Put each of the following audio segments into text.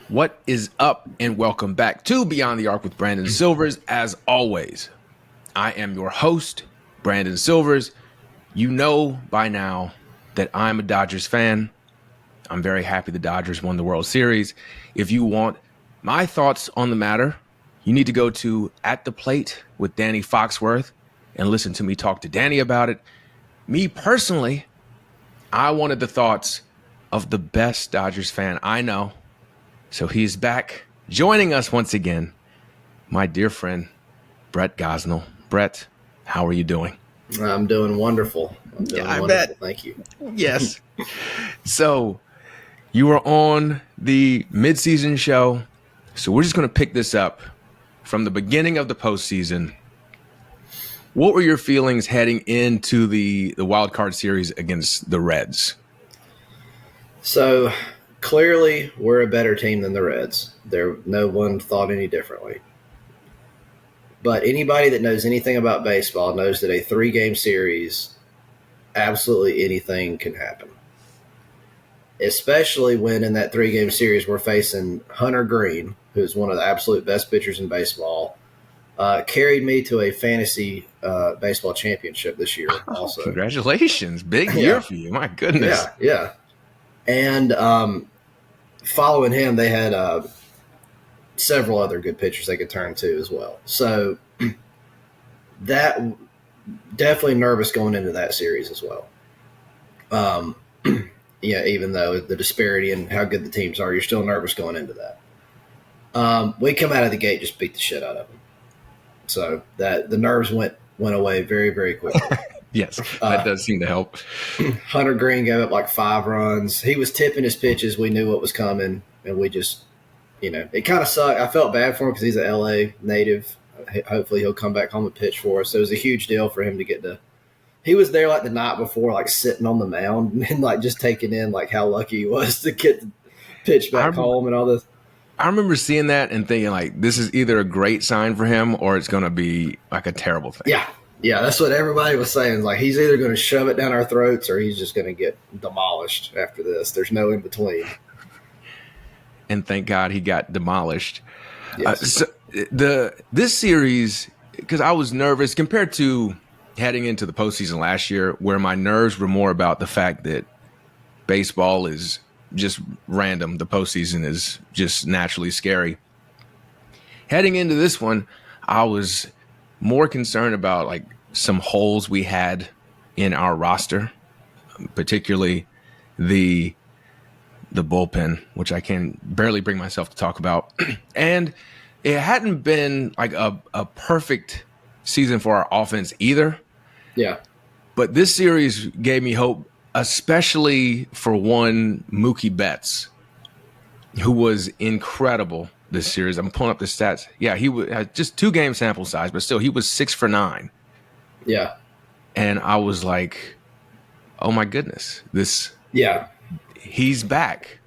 What is up, and welcome back to Beyond the Arc with Brandon Silvers. As always, I am your host, Brandon Silvers. You know by now that I'm a Dodgers fan. I'm very happy the Dodgers won the World Series. If you want my thoughts on the matter, you need to go to At the Plate with Danny Foxworth and listen to me talk to Danny about it. Me personally, I wanted the thoughts of the best Dodgers fan I know. So he's back joining us once again, my dear friend, Brett Gosnell. Brett, how are you doing? I'm doing wonderful. I bet. Thank you. Yes. So you were on the midseason show. So we're just going to pick this up from the beginning of the postseason. What were your feelings heading into the wild card series against the Reds? So clearly, we're a better team than the Reds. No one thought any differently. But anybody that knows anything about baseball knows that a 3-game series, absolutely anything can happen. Especially when in that 3-game series we're facing Hunter Green, who's one of the absolute best pitchers in baseball. Carried me to a fantasy baseball championship this year also. Congratulations. Big year for you. My goodness. Yeah. And following him, they had several other good pitchers they could turn to as well. So that definitely nervous going into that series as well. Even though the disparity in how good the teams are, you're still nervous going into that. We come out of the gate, just beat the shit out of them. So that the nerves went away very, very quickly. Yes, that does seem to help. Hunter Green gave up like 5 runs. He was tipping his pitches. We knew what was coming, and we just, it kind of sucked. I felt bad for him because he's an L.A. native. Hopefully he'll come back home and pitch for us. So it was a huge deal for him to get to – he was there like the night before, like sitting on the mound and like just taking in like how lucky he was to get the pitch back home and all this. I remember seeing that and thinking like this is either a great sign for him or it's going to be like a terrible thing. Yeah, that's what everybody was saying. Like, he's either going to shove it down our throats or he's just going to get demolished after this. There's no in between. And thank God he got demolished. Yes. This series, because I was nervous compared to heading into the postseason last year, where my nerves were more about the fact that baseball is just random. The postseason is just naturally scary. Heading into this one, I was more concerned about like some holes we had in our roster, particularly the bullpen, which I can barely bring myself to talk about. And it hadn't been like a perfect season for our offense either. Yeah. But this series gave me hope, especially for one Mookie Betts, who was incredible this series. I'm pulling up the stats. Yeah, he had just 2-game sample size, but still he was 6 for 9. Yeah. And I was like, oh my goodness, he's back.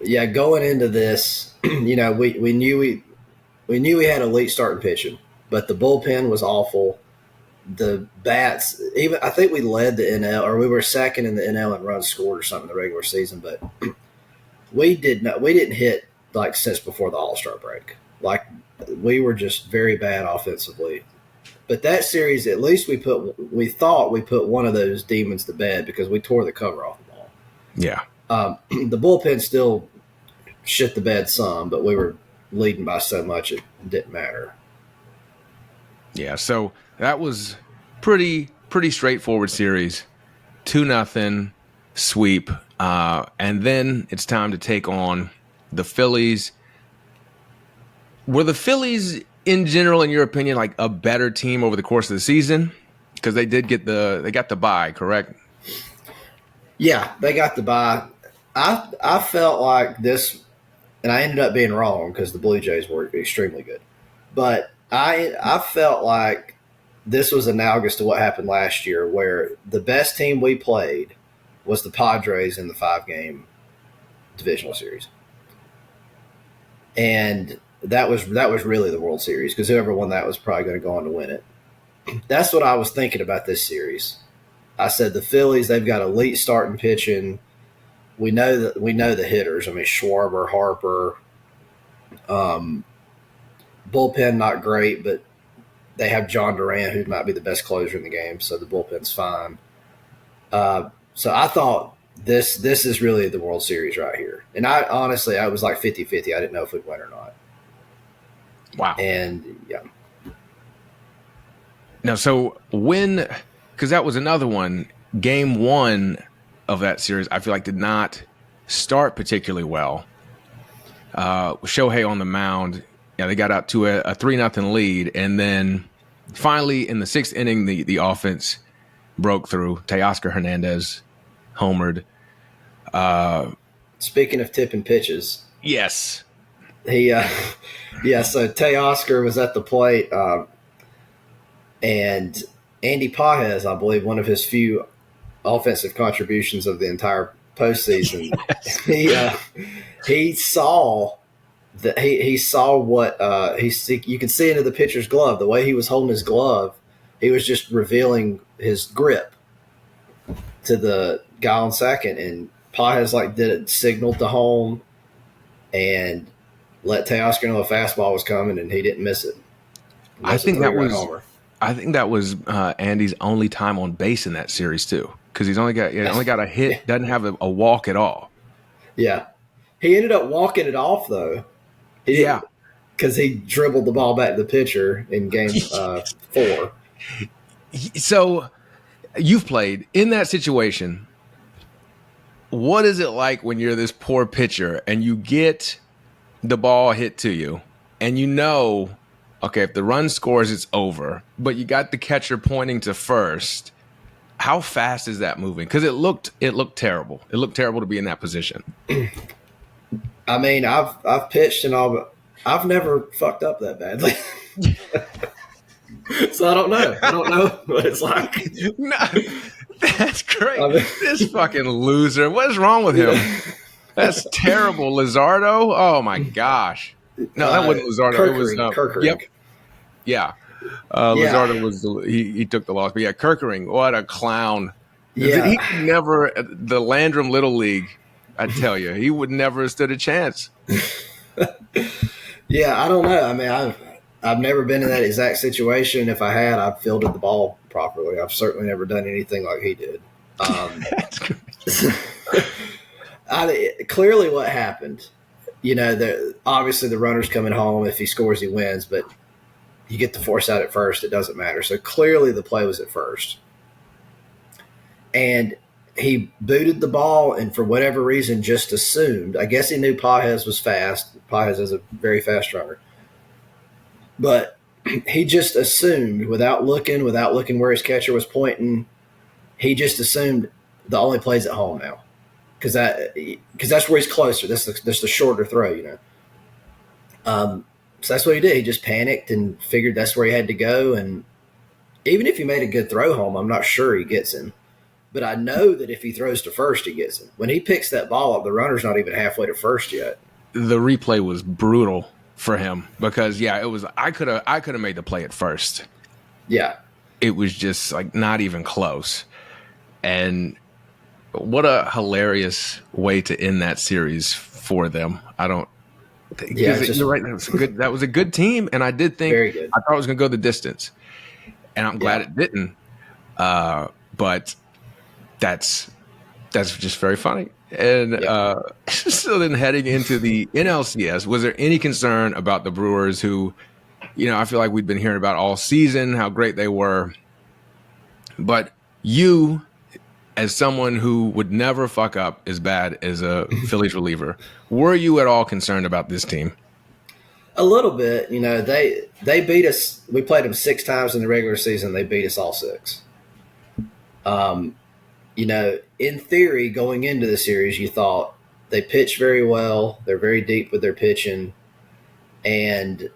Yeah, going into this, we knew we had elite starting pitching, but the bullpen was awful. The bats, even I think we led the NL, or we were second in the NL in runs scored or something in the regular season, but we didn't hit like since before the All-Star break. Like, we were just very bad offensively. But that series, at least we thought we put one of those demons to bed because we tore the cover off the ball. Yeah. The bullpen still shit the bed some, but we were leading by so much it didn't matter. Yeah, so that was pretty straightforward series. 2-0 sweep. And then it's time to take on the Phillies. Were the Phillies in general, in your opinion, like a better team over the course of the season? Because they got the bye, correct? Yeah, they got the bye. I felt like this, and I ended up being wrong because the Blue Jays were extremely good. But I felt like this was analogous to what happened last year, where the best team we played was the Padres in the 5-game divisional series. And that was really the World Series, because whoever won that was probably going to go on to win it. That's what I was thinking about this series. I said the Phillies, they've got elite starting pitching. we know the hitters. I mean, Schwarber, Harper, bullpen not great, but they have John Durant, who might be the best closer in the game, so the bullpen's fine. So I thought this is really the World Series right here. And I honestly, I was like 50-50. I didn't know if we'd win or not. Wow. And yeah. Now, so because that was another one, game one of that series, I feel like did not start particularly well. Shohei on the mound, they got out to a 3-0 lead, and then finally in the 6th inning, the offense broke through. Teoscar Hernandez homered. Speaking of tipping pitches, yes, he so Teoscar was at the plate, and Andy Pages, I believe, one of his few offensive contributions of the entire postseason. Yes. He saw that he saw what you could see into the pitcher's glove. The way he was holding his glove, he was just revealing his grip to the guy on second, and Pages did it, signaled to home, and let Teoscar know a fastball was coming, and he didn't miss it. I think that was Andy's only time on base in that series too, because he's only got a hit, doesn't have a walk at all. Yeah, he ended up walking it off though. Because he dribbled the ball back to the pitcher in game 4. So you've played in that situation. What is it like when you're this poor pitcher and you get the ball hit to you and okay, if the run scores, it's over, but you got the catcher pointing to first? How fast is that moving? Because it looked terrible. It looked terrible to be in that position. I mean, I've pitched and all, but I've never fucked up that badly. So I don't know what it's like. No, that's great. This fucking loser. What is wrong with him? That's terrible. Lizardo? Oh my gosh. No, that wasn't Lizardo. It was Kerkering. Yep. Yeah. Lizardo was he took the loss. But yeah, Kerkering, what a clown. Yeah. He could never, the Landrum Little League, I tell you, he would never have stood a chance. Yeah, I don't know. I mean, I've never been in that exact situation. If I had, I've fielded the ball properly. I've certainly never done anything like he did. That's great. Clearly what happened, obviously the runner's coming home. If he scores, he wins, but you get the force out at first. It doesn't matter. So clearly the play was at first. And he booted the ball and for whatever reason just assumed. I guess he knew Pages was fast. Pages is a very fast runner. But he just assumed without looking where his catcher was pointing, he just assumed the only play's at home now. Because that's where he's closer. That's the shorter throw, So that's what he did. He just panicked and figured that's where he had to go. And even if he made a good throw home, I'm not sure he gets him. But I know that if he throws to first, he gets him. When he picks that ball up, the runner's not even halfway to first yet. The replay was brutal for him because, it was. I could have made the play at first. Yeah, it was just not even close. And what a hilarious way to end that series for them. I don't. Yeah, you're right. That was a good team, and I did think very good. I thought it was going to go the distance, and I'm glad it didn't. But that's just very funny. And so then heading into the NLCS, was there any concern about the Brewers who, I feel like we've been hearing about all season, how great they were. But you, as someone who would never fuck up as bad as a Phillies reliever, were you at all concerned about this team? A little bit. They beat us. We played them 6 times in the regular season. They beat us all 6. In theory, going into the series, you thought they pitch very well. They're very deep with their pitching, and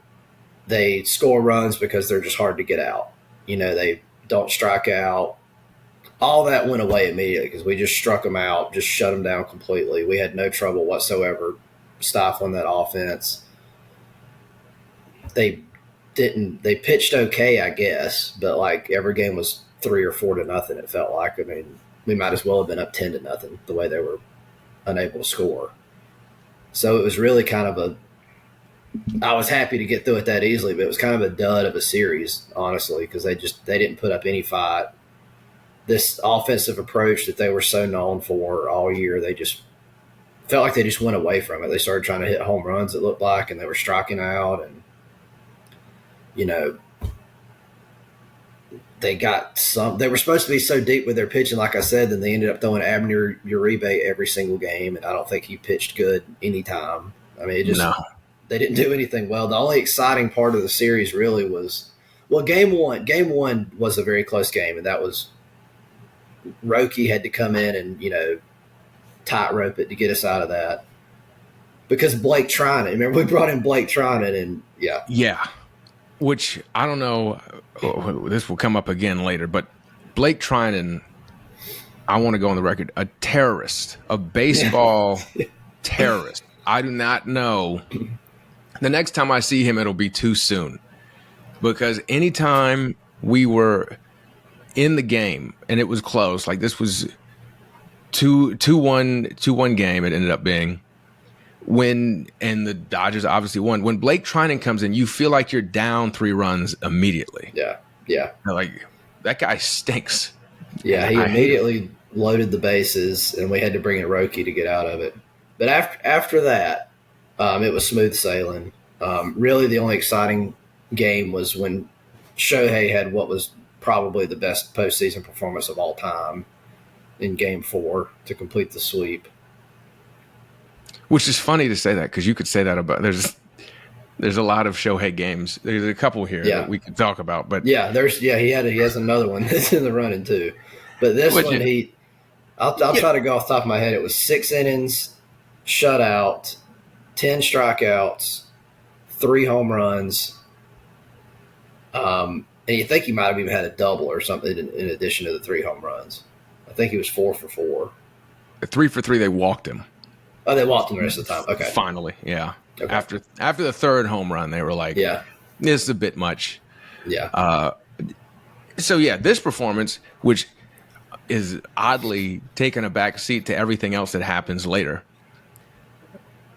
they score runs because they're just hard to get out. They don't strike out. All that went away immediately because we just struck them out, just shut them down completely. We had no trouble whatsoever stifling that offense. They pitched okay, I guess, but every game was 3 or 4 to nothing. It felt like. I mean, we might as well have been up 10 to nothing the way they were unable to score. So it was really kind of I was happy to get through it that easily, but it was kind of a dud of a series, honestly, because they didn't put up any fight. This offensive approach that they were so known for all year, they just felt like they just went away from it. They started trying to hit home runs, it looked like, and they were striking out. And, they were supposed to be so deep with their pitching, like I said, then they ended up throwing Abner Uribe every single game, and I don't think he pitched good anytime. I mean, they didn't do anything well. The only exciting part of the series really was, game one. Game one was a very close game, and that was Roki had to come in and, tightrope it to get us out of that. Because Blake Trinan, remember we brought in Blake Trinan, and Yeah. Which, I don't know, this will come up again later, but Blake Trinan, I want to go on the record, a terrorist, a baseball terrorist. I do not know. The next time I see him, it'll be too soon. Because anytime we were in the game and it was close, like this was 2-1 game, it ended up being. And the Dodgers obviously won. When Blake Trinan comes in, you feel like you're down 3 runs immediately. Yeah. Like, that guy stinks. Yeah, he immediately loaded the bases, and we had to bring in Roki to get out of it. But after that, it was smooth sailing. Really, the only exciting game was when Shohei had what was probably the best postseason performance of all time in Game 4 to complete the sweep. Which is funny to say that, because you could say that about there's a lot of Shohei games. There's a couple here that we could talk about, but he has another one that's in the running too. But this one, I'll try to go off the top of my head. It was 6 innings, shutout, 10 strikeouts, 3 home runs. And you think he might have even had a double or something in addition to the 3 home runs. I think he was 4 for 4. 3 for 3, they walked him. Oh, they walked him the rest of the time. Okay. Finally, yeah. Okay. After the 3rd home run, they were like, this is a bit much. Yeah. So, this performance, which is oddly taking a back seat to everything else that happens later.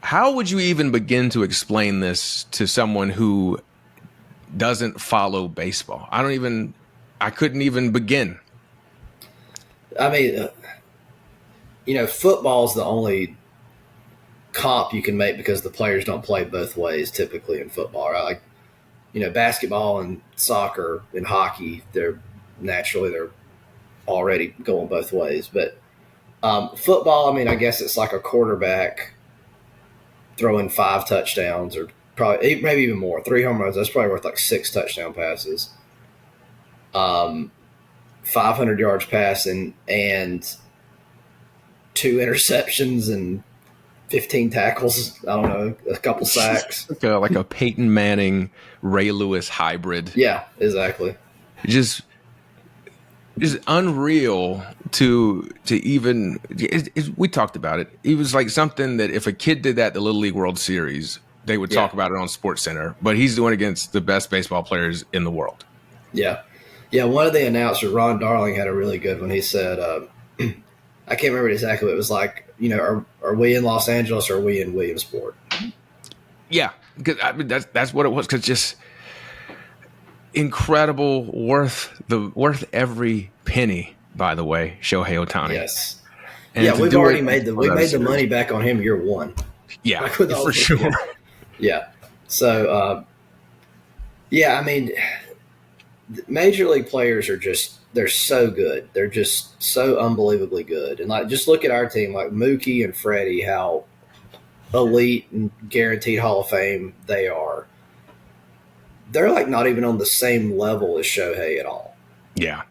How would you even begin to explain this to someone who doesn't follow baseball? I couldn't even begin. I mean, football's the only comp you can make because the players don't play both ways typically in football, right? Like, basketball and soccer and hockey, they're already going both ways. But football, I mean, I guess it's like a quarterback throwing 5 touchdowns, or probably maybe even more, 3 home runs. That's probably worth like 6 touchdown passes, 500 yards passing, and 2 interceptions and 15 tackles. I don't know, a couple sacks. like a Peyton Manning, Ray Lewis hybrid. Yeah, exactly. Just unreal to even. We talked about it. It was like something that if a kid did that at the Little League World Series, they would talk about it on SportsCenter. But he's doing it against the best baseball players in the world. Yeah. Yeah, one of the announcers, Ron Darling, had a really good one. He said, I can't remember exactly what it was like, are we in Los Angeles or are we in Williamsport? Yeah, because that's what it was. Because just incredible, worth every penny. By the way, Shohei Ohtani. Yes, and we've already made the money back on him year 1. Yeah, for sure. Yeah, so I mean, major league players are they're so good. They're just so unbelievably good. And just look at our team, like Mookie and Freddie, how elite and guaranteed Hall of Fame they are. They're like not even on the same level as Shohei at all. Yeah.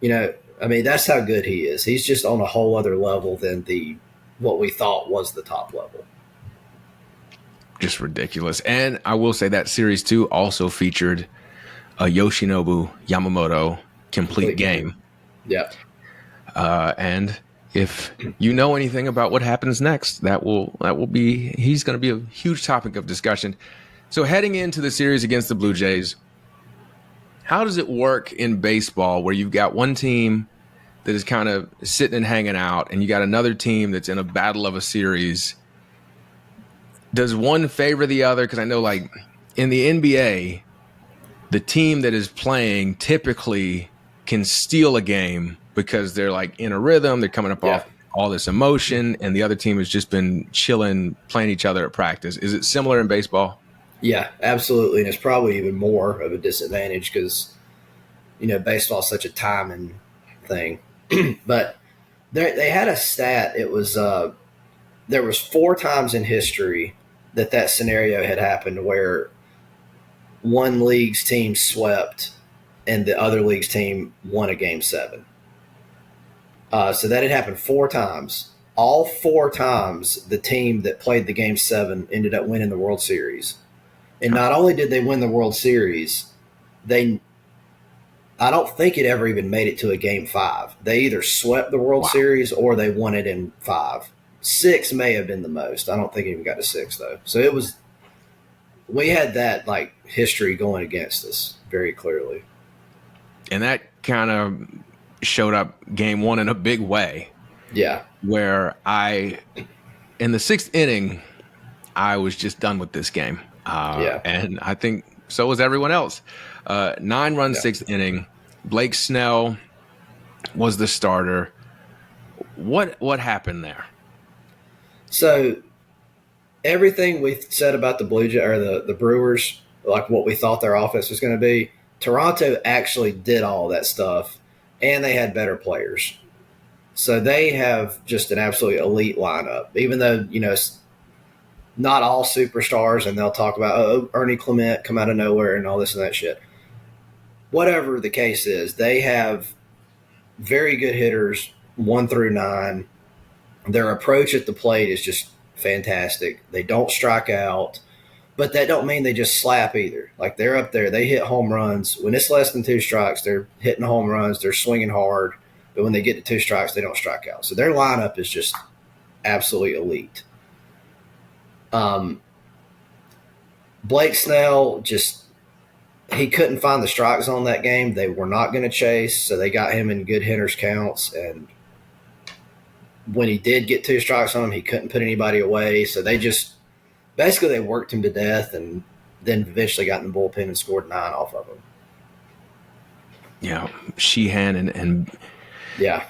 I mean, that's how good he is. He's just on a whole other level than what we thought was the top level. Just ridiculous. And I will say that Series 2 also featured a Yoshinobu Yamamoto complete game. Yeah. And if you know anything about what happens next, he's going to be a huge topic of discussion. So heading into the series against the Blue Jays, how does it work in baseball where you've got one team that is kind of sitting and hanging out, and you got another team that's in a battle of a series, does one favor the other? Because I know, like, in the NBA, the team that is playing typically can steal a game because they're like in a rhythm, they're coming up off all this emotion, and the other team has just been chilling, playing each other at practice. Is it similar in baseball? Yeah, absolutely. And it's probably even more of a disadvantage because, baseball is such a timing thing. But they had a stat. It was there was 4 times in history that scenario had happened where one league's team swept and the other league's team won a game 7. So that had happened 4 times. All 4 times, the team that played the game 7 ended up winning the World Series. And not only did they win the World Series, I don't think it ever even made it to a game 5. They either swept the World Series or they won it in 5. 6 may have been the most. I don't think it even got to 6 though. So we had that like history going against us very clearly. And that kind of showed up game 1 in a big way. Yeah. Where in the 6th inning, I was just done with this game. And I think so was everyone else. 9-run 6th inning. Blake Snell was the starter. What happened there? So everything we said about the the Brewers, like what we thought their offense was going to be, Toronto actually did all that stuff, and they had better players. So they have just an absolutely elite lineup, even though, it's not all superstars, and they'll talk about, Ernie Clement come out of nowhere and all this and that shit. Whatever the case is, they have very good hitters 1 through 9. Their approach at the plate is just fantastic. They don't strike out, but that don't mean they just slap either. Like, they're up there. They hit home runs. When it's less than 2 strikes, they're hitting home runs. They're swinging hard. But when they get to 2 strikes, they don't strike out. So their lineup is just absolutely elite. Blake Snell he couldn't find the strike zone that game. They were not going to chase, so they got him in good hitters counts. And when he did get 2 strikes on him, he couldn't put anybody away. So they they worked him to death, and then eventually got in the bullpen and scored 9 off of him. Yeah, Sheehan and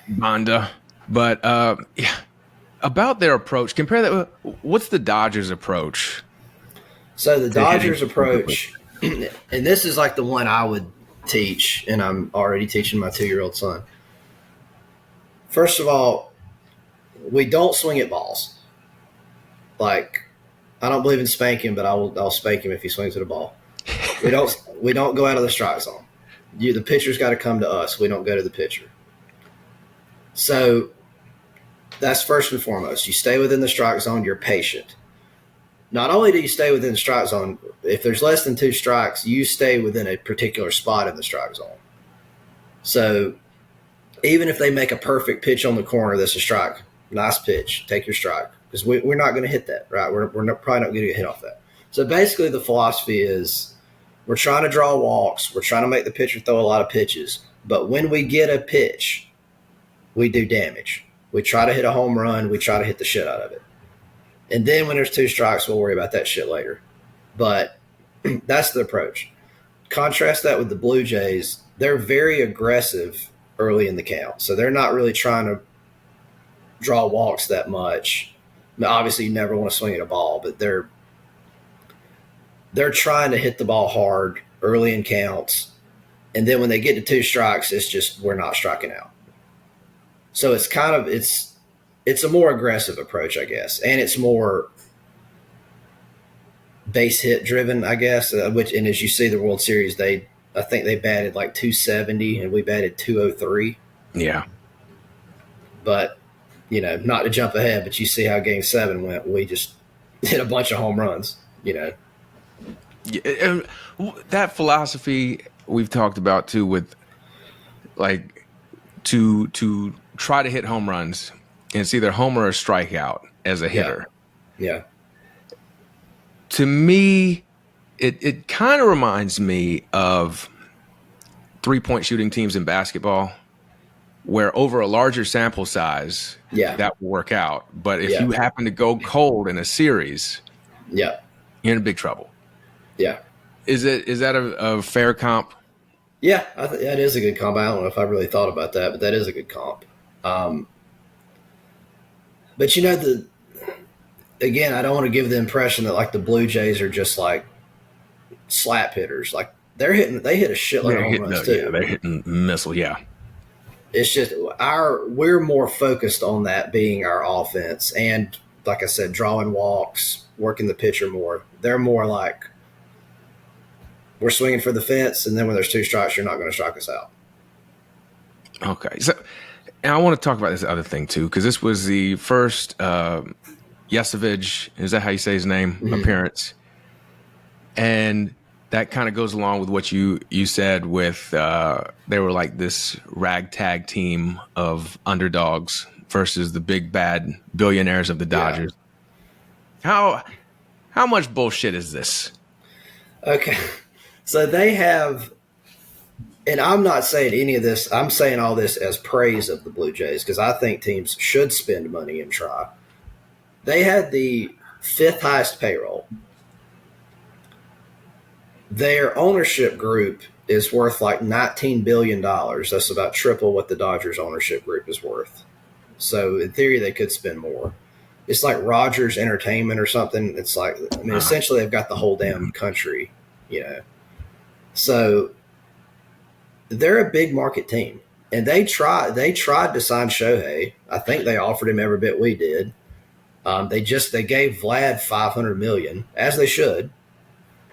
Banda. But about their approach, compare that. What's the Dodgers' approach? So the Dodgers' approach, and this is like the one I would teach, and I'm already teaching my 2-year-old son. First of all, we don't swing at balls. Like, I don't believe in spanking, but I'll spank him if he swings at a ball. We don't go out of the strike zone. The pitcher's got to come to us. We don't go to the pitcher. So that's first and foremost. You stay within the strike zone. You're patient. Not only do you stay within the strike zone, if there's less than 2 strikes, you stay within a particular spot in the strike zone. So even if they make a perfect pitch on the corner that's a strike, nice pitch, take your strike. Because we're not going to hit that, right? We're probably not going to get hit off that. So basically the philosophy is we're trying to draw walks. We're trying to make the pitcher throw a lot of pitches. But when we get a pitch, we do damage. We try to hit a home run. We try to hit the shit out of it. And then when there's 2 strikes, we'll worry about that shit later. But that's the approach. Contrast that with the Blue Jays. They're very aggressive early in the count. So they're not really trying to draw walks that much. Now, obviously, you never want to swing at a ball, but they're trying to hit the ball hard early in counts. And then when they get to 2 strikes, it's just we're not striking out. So it's kind of it's a more aggressive approach, I guess, and it's more base hit driven, I guess. And as you see, the World Series, I think they batted like 270, and we batted 203. Yeah, but not to jump ahead, but you see how Game 7 went. We just hit a bunch of home runs. Yeah, and that philosophy we've talked about too, with like to try to hit home runs, and it's either homer or strikeout as a hitter. Yeah. To me, it kind of reminds me of 3-point shooting teams in basketball. where over a larger sample size, Yeah. that will work out. But if Yeah. you happen to go cold in a series, Yeah. you're in big trouble. Yeah. Is that a fair comp? Yeah, that is a good comp. I don't know if I really thought about that, but that is a good comp. But again, I don't want to give the impression that like the Blue Jays are just like slap hitters. Like they hit a shitload of home runs too. Yeah, they're hitting missile. Yeah, it's just we're more focused on that being our offense, and like I said, drawing walks, working the pitcher more. They're more like we're swinging for the fence, and then when there's 2 strikes, you're not going to strike us out. Okay, so and I want to talk about this other thing too, because this was the first Yesavage, is that how you say his name? Mm-hmm. Appearance, and that kind of goes along with what you said with they were like this ragtag team of underdogs versus the big bad billionaires of the Dodgers. Yeah. How much bullshit is this? Okay, so they have, and I'm not saying any of this, I'm saying all this as praise of the Blue Jays because I think teams should spend money and try. They had the 5th highest payroll. Their ownership group is worth like $19 billion. That's about triple what the Dodgers ownership group is worth. So in theory, they could spend more. It's like Rogers Entertainment or something. It's like, I mean, essentially they've got the whole damn country, you know. So they're a big market team. And they tried to sign Shohei. I think they offered him every bit we did. They gave Vlad $500 million, as they should.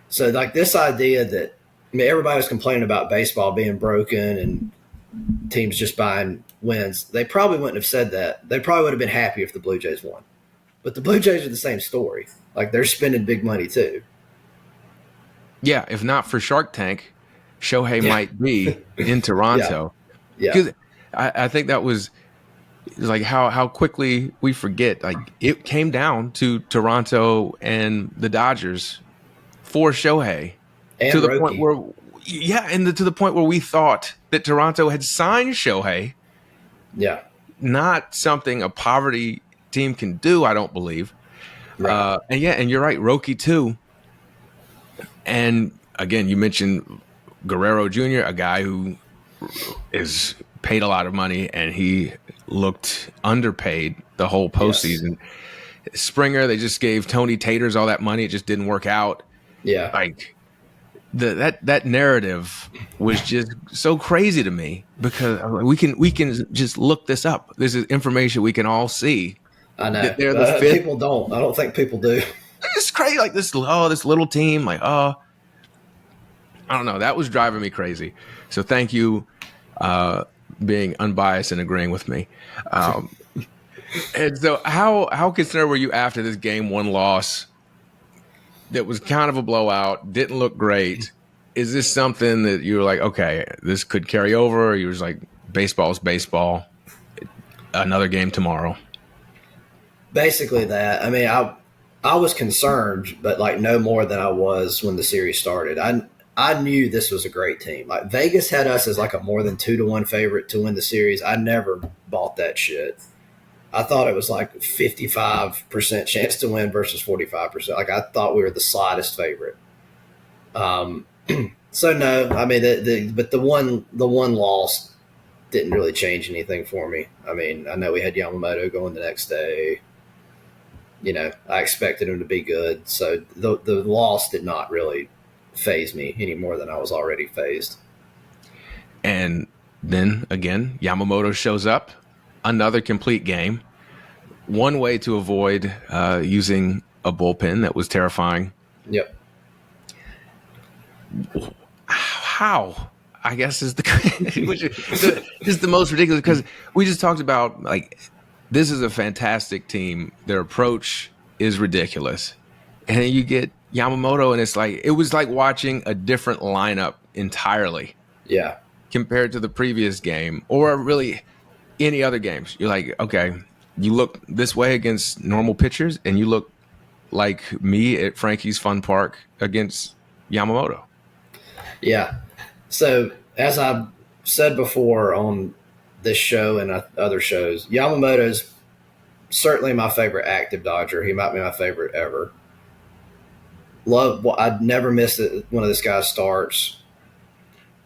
So like this idea that, I mean, everybody was complaining about baseball being broken and teams just buying wins. They probably wouldn't have said that. They probably would have been happy if the Blue Jays won. But the Blue Jays are the same story. Like they're spending big money too. Yeah, if not for Shark Tank, Shohei might be in Toronto. Yeah. Because I think that was like how quickly we forget. Like it came down to Toronto and the Dodgers for Shohei and to the Roki. point where to the point where we thought that Toronto had signed Shohei. Yeah. Not something a poverty team can do, I don't believe. Right. And you're right, Roki too. And again, you mentioned Guerrero Jr., a guy who is paid a lot of money, and he looked underpaid the whole postseason. Yes. Springer, they just gave Tony Taters all that money. It just didn't work out. Yeah. Like that narrative was just so crazy to me because we can just look this up. This is information we can all see. I know. They're the fifth. People don't. I don't think people do. It's crazy. Like this little team. Like, I don't know. That was driving me crazy. So thank you, being unbiased and agreeing with me. And so how concerned were you after this game 1 loss that was kind of a blowout, didn't look great? Is this something that you were like, okay, this could carry over? Or you was like, baseball's baseball, another game tomorrow? Basically that. I mean, I was concerned, but like no more than I was when the series started. I knew this was a great team. Like Vegas had us as like a more than 2-1 favorite to win the series. I never bought that shit. I thought it was like 55% chance to win versus 45%. Like I thought we were the slightest favorite. So no, I mean, but the one loss didn't really change anything for me. I mean, I know we had Yamamoto going the next day. You know, I expected him to be good. So the loss did not really faze me any more than I was already fazed. And then again, Yamamoto shows up, another complete game. One way to avoid using a bullpen that was terrifying. Yep. How? I guess is is the most ridiculous, because we just talked about like this is a fantastic team. Their approach is ridiculous, and then you get Yamamoto, and it's like it was like watching a different lineup entirely. Yeah. Compared to the previous game, or really any other games. You're like, okay, you look this way against normal pitchers, and you look like me at Frankie's Fun Park against Yamamoto. Yeah. So as I said before on this show and other shows. Yamamoto's certainly my favorite active Dodger. He might be my favorite ever. I'd never miss one of this guy's starts.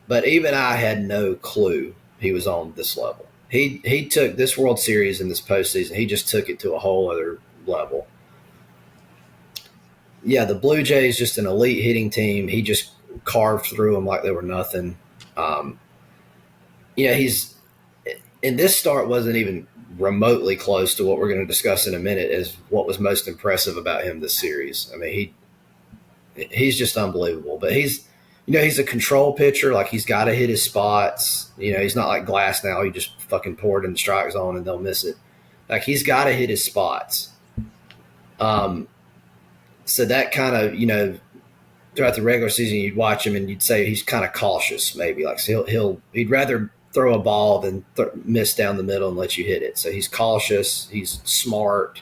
But even I had no clue he was on this level. He took this World Series and this postseason, he just took it to a whole other level. Yeah, the Blue Jays, just an elite hitting team. He just carved through them like they were nothing. He's – and this start wasn't even remotely close to what we're going to discuss in a minute as what was most impressive about him this series. I mean, he's just unbelievable. But he's a control pitcher. Like, he's got to hit his spots. He's not like Glass now. He just fucking pour it in the strike zone and they'll miss it. Like, he's got to hit his spots. So that kind of, throughout the regular season, you'd watch him and you'd say he's kind of cautious maybe. Like, so he'd rather throw a ball than miss down the middle and let you hit it. So he's cautious. He's smart.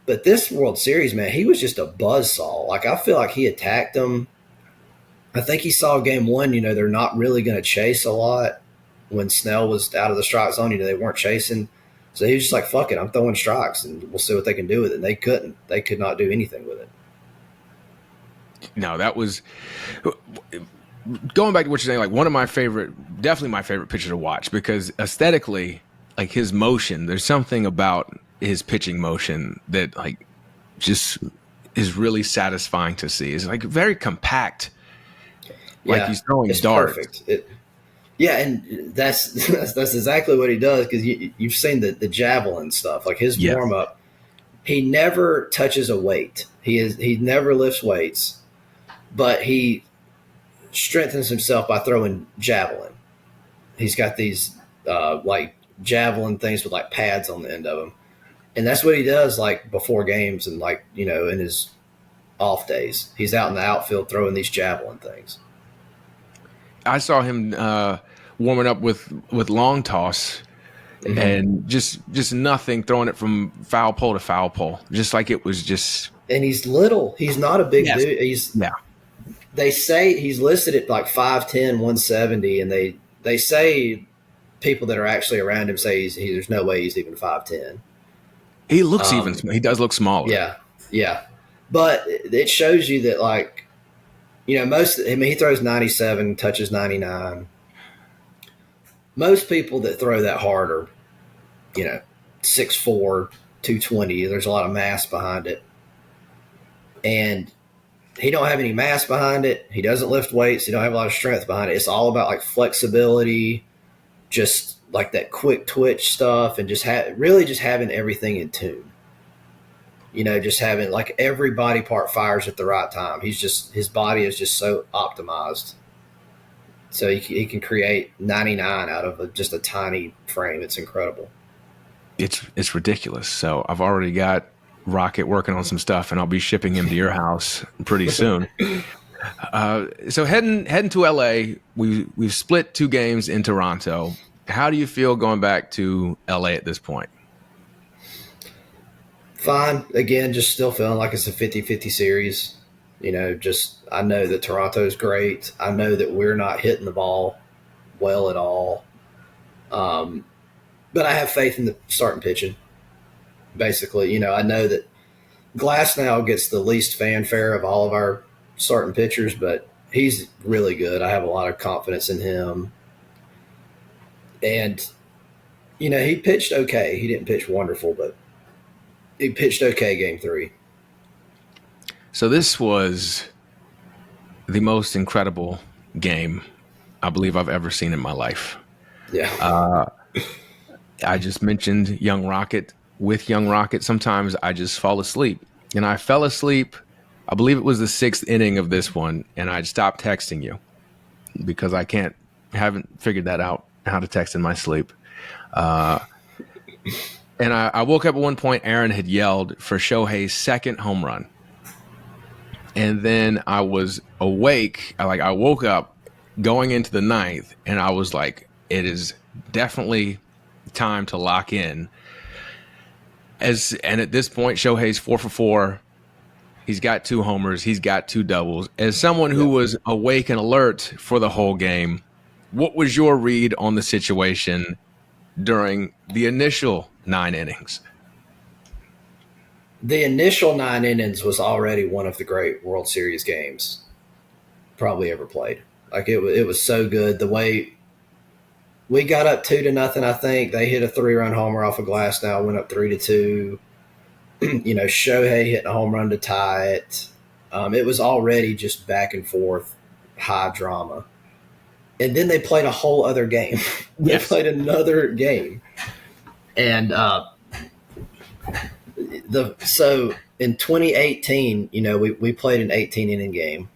But this World Series, man, he was just a buzzsaw. Like, I feel like he attacked them. I think he saw game one, they're not really going to chase a lot. When Snell was out of the strike zone, they weren't chasing. So he was just like, fuck it, I'm throwing strikes and we'll see what they can do with it. And they couldn't. They could not do anything with it. No, that was going back to what you're saying, like definitely my favorite pitcher to watch, because aesthetically, like, his motion, there's something about his pitching motion that, like, just is really satisfying to see. It's like very compact. Like, he's throwing darts. Perfect. And that's exactly what he does, because you've seen the javelin stuff. Like, his warm up, he never touches a weight. He never lifts weights, but he strengthens himself by throwing javelin. He's got these like javelin things with like pads on the end of them, and that's what he does, like, before games and, like, in his off days. He's out in the outfield throwing these javelin things. I saw him warming up with long toss, and just nothing, throwing it from foul pole to foul pole, just like it was just. And he's little. He's not a big dude. They say he's listed at like 5'10", 170, and they say people that are actually around him say there's no way he's even 5'10". He looks he does look smaller. Yeah. But it shows you that, like, he throws 97, touches 99. Most people that throw that hard are, 6'4", 220. There's a lot of mass behind it. And he don't have any mass behind it. He doesn't lift weights. He don't have a lot of strength behind it. It's all about, like, flexibility, just like that quick twitch stuff, and just really just having everything in tune. Just having, like, every body part fires at the right time. His body is just so optimized. So he can create 99 out of just a tiny frame. It's incredible. It's ridiculous. So I've already got Rocket working on some stuff, and I'll be shipping him to your house pretty soon. So heading to LA, we've split 2 games in Toronto. How do you feel going back to LA at this point? Fine. Again, just still feeling like it's a 50-50 series. I know that Toronto is great. I know that we're not hitting the ball well at all. But I have faith in the starting pitching. Basically, I know that Glass now gets the least fanfare of all of our starting pitchers, but he's really good. I have a lot of confidence in him. And, he pitched okay. He didn't pitch wonderful, but he pitched okay game 3. So this was the most incredible game I believe I've ever seen in my life. Yeah. I just mentioned Young Rocket. With Young Rocket, sometimes I just fall asleep. And I fell asleep, I believe it was the 6th inning of this one, and I stopped texting you because I haven't figured that out, how to text in my sleep. And I woke up at one point, Aaron had yelled for Shohei's 2nd home run. And then I was awake. I woke up going into the 9th, and I was like, it is definitely time to lock in. And at this point, Shohei's 4 for 4. He's got 2 homers. He's got 2 doubles. As someone who was awake and alert for the whole game, what was your read on the situation during the initial 9 innings? The initial 9 innings was already one of the great World Series games probably ever played. Like it was so good. The way we got up 2-0, I think they hit a 3-run homer off a glass. Now went up 3-2. Shohei hitting a home run to tie it. It was already just back and forth, high drama. And then they played a whole other game. They played another game, and so in 2018, we played an 18-inning game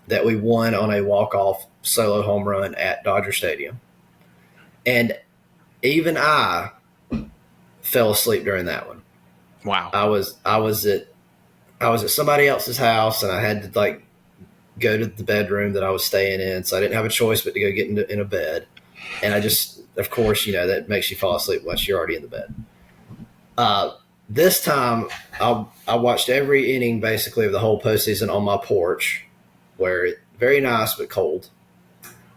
that we won on a walk-off solo home run at Dodger Stadium. And even I fell asleep during that one. Wow. I was at somebody else's house, and I had to go to the bedroom that I was staying in, so I didn't have a choice but to go get in a bed. And I just, of course, that makes you fall asleep once you're already in the bed. This time, I watched every inning basically of the whole postseason on my porch, where it very nice but cold.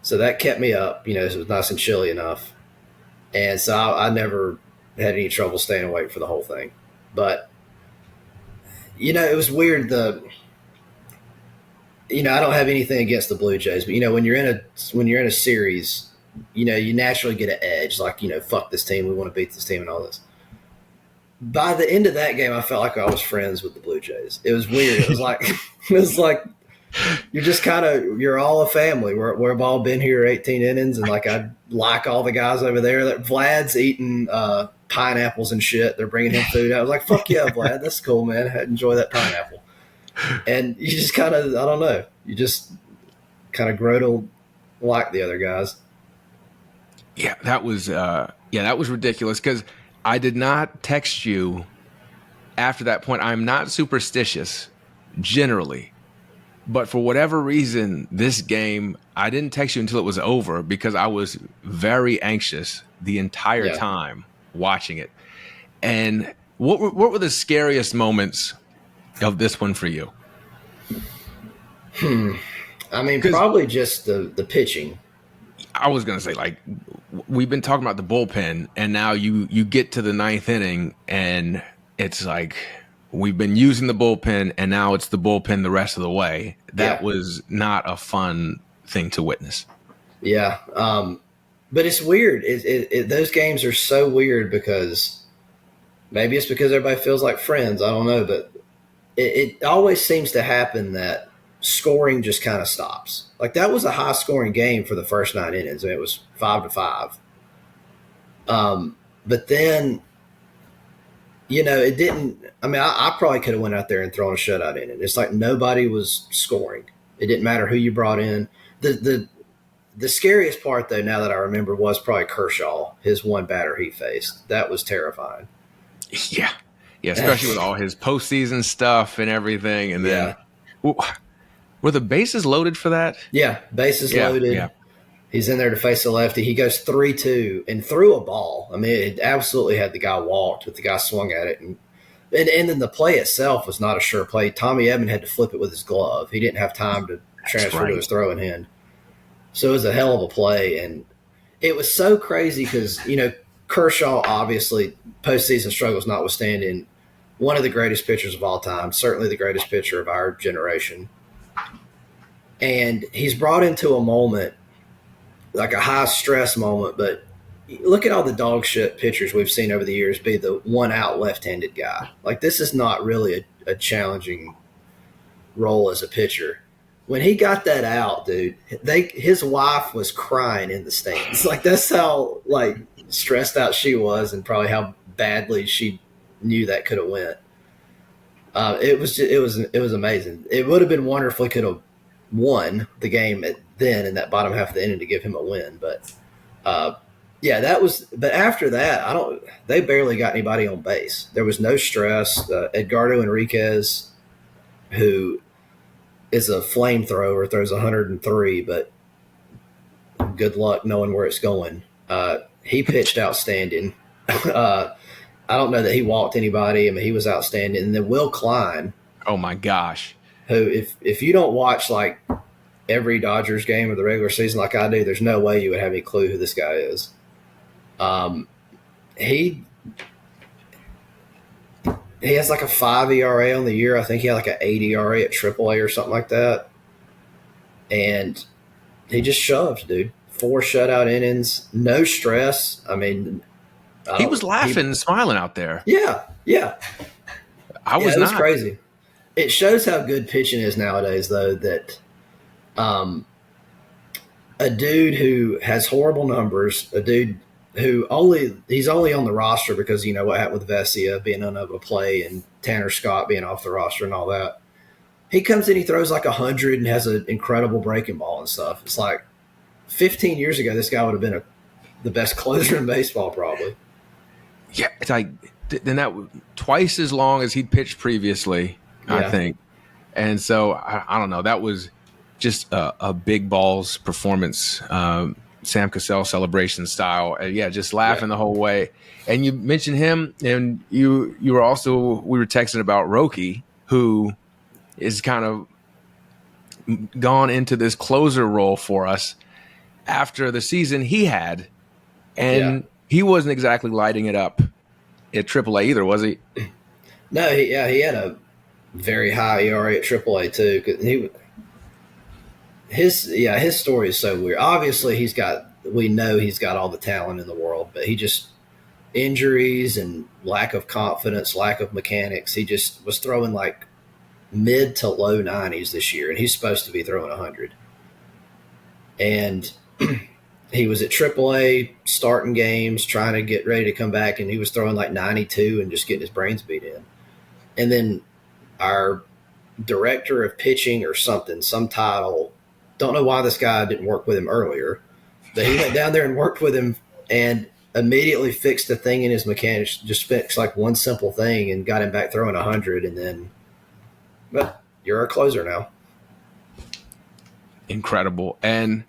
So that kept me up. It was nice and chilly enough, and so I never had any trouble staying awake for the whole thing. But it was weird. I don't have anything against the Blue Jays, but when you're in a series, you naturally get an edge. Fuck this team, we want to beat this team, and all this. By the end of that game, I felt like I was friends with the Blue Jays. It was weird. It was like you're just you're all a family. We've all been here 18 innings, and I like all the guys over there. That Vlad's eating pineapples and shit. They're bringing him food. I was like, fuck yeah, Vlad, that's cool, man. Enjoy that pineapple. And you just I don't know. You just grow to like the other guys. Yeah, that was ridiculous, because I did not text you after that point. I'm not superstitious generally, but for whatever reason, this game, I didn't text you until it was over, because I was very anxious the entire time watching it. And what were the scariest moments of this one for you? I mean, probably just the pitching. I was going to say, we've been talking about the bullpen, and now you get to the 9th inning, and it's like we've been using the bullpen, and now it's the bullpen the rest of the way. That was not a fun thing to witness. Yeah. But it's weird. Those games are so weird, because maybe it's because everybody feels like friends. I don't know, but it always seems to happen that scoring just kind of stops. That was a high scoring game for the first 9 innings. I mean, it was 5-5. But then, it didn't. I mean, I probably could have went out there and thrown a shutout in it. It's like nobody was scoring. It didn't matter who you brought in. The scariest part, though, now that I remember, was probably Kershaw, his one batter he faced. That was terrifying. Yeah, especially with all his postseason stuff and everything. And then, were the bases loaded for that? Yeah, bases loaded. Yeah. He's in there to face the lefty. He goes 3-2 and threw a ball. I mean, it absolutely had the guy walked, but the guy swung at it. And then the play itself was not a sure play. Tommy Edman had to flip it with his glove. He didn't have time to transfer to his throwing hand. So it was a hell of a play. And it was so crazy because, Kershaw, obviously, postseason struggles notwithstanding, one of the greatest pitchers of all time, certainly the greatest pitcher of our generation. And he's brought into a moment, like a high stress moment, but look at all the dog shit pitchers we've seen over the years be the one out left-handed guy. This is not really a challenging role as a pitcher. When he got that out, dude, his wife was crying in the stands. That's how stressed out she was, and probably how badly she knew that could have went. It was amazing. It would have been wonderful if he could have won the game then in that bottom half of the inning to give him a win. But that was. But after that, they barely got anybody on base. There was no stress. Edgardo Enriquez, who is a flamethrower, throws 103, but good luck knowing where it's going. He pitched outstanding. I don't know that he walked anybody. I mean, he was outstanding. And then Will Klein. Oh my gosh. Who, if you don't watch every Dodgers game of the regular season like I do, there's no way you would have any clue who this guy is. He has like a 5 ERA on the year. I think he had like an 8 ERA at AAA or something like that. And he just shoves, dude. 4 shutout innings, no stress. I mean, he was laughing and smiling out there. Yeah. I was it not. was crazy. It shows how good pitching is nowadays, though, that a dude who has horrible numbers, a dude who he's only on the roster because you know what happened with Vesia being unable to play and Tanner Scott being off the roster and all that. He comes in, he throws like 100 and has an incredible breaking ball and stuff. It's like 15 years ago, this guy would have been the best closer in baseball, probably. Yeah, it's like then that twice as long as he'd pitched previously, I think. And so I don't know. That was just a big balls performance, Sam Cassell celebration style. Just laughing the whole way. And you mentioned him, and you were also we were texting about Roki, who is kind of gone into this closer role for us after the season he had, and he wasn't exactly lighting it up at AAA either, was he? No, he had a very high ERA at AAA too. His story is so weird. Obviously, we know he's got all the talent in the world, but he just injuries and lack of confidence, lack of mechanics. He just was throwing like mid to low 90s this year, and he's supposed to be throwing 100. And he was at AAA starting games, trying to get ready to come back, and he was throwing like 92 and just getting his brains beat in. And then our director of pitching or something, some title, don't know why this guy didn't work with him earlier, but he went down there and worked with him and immediately fixed a thing in his mechanics, just fixed like one simple thing and got him back throwing 100. And then, but you're a closer now. Incredible. And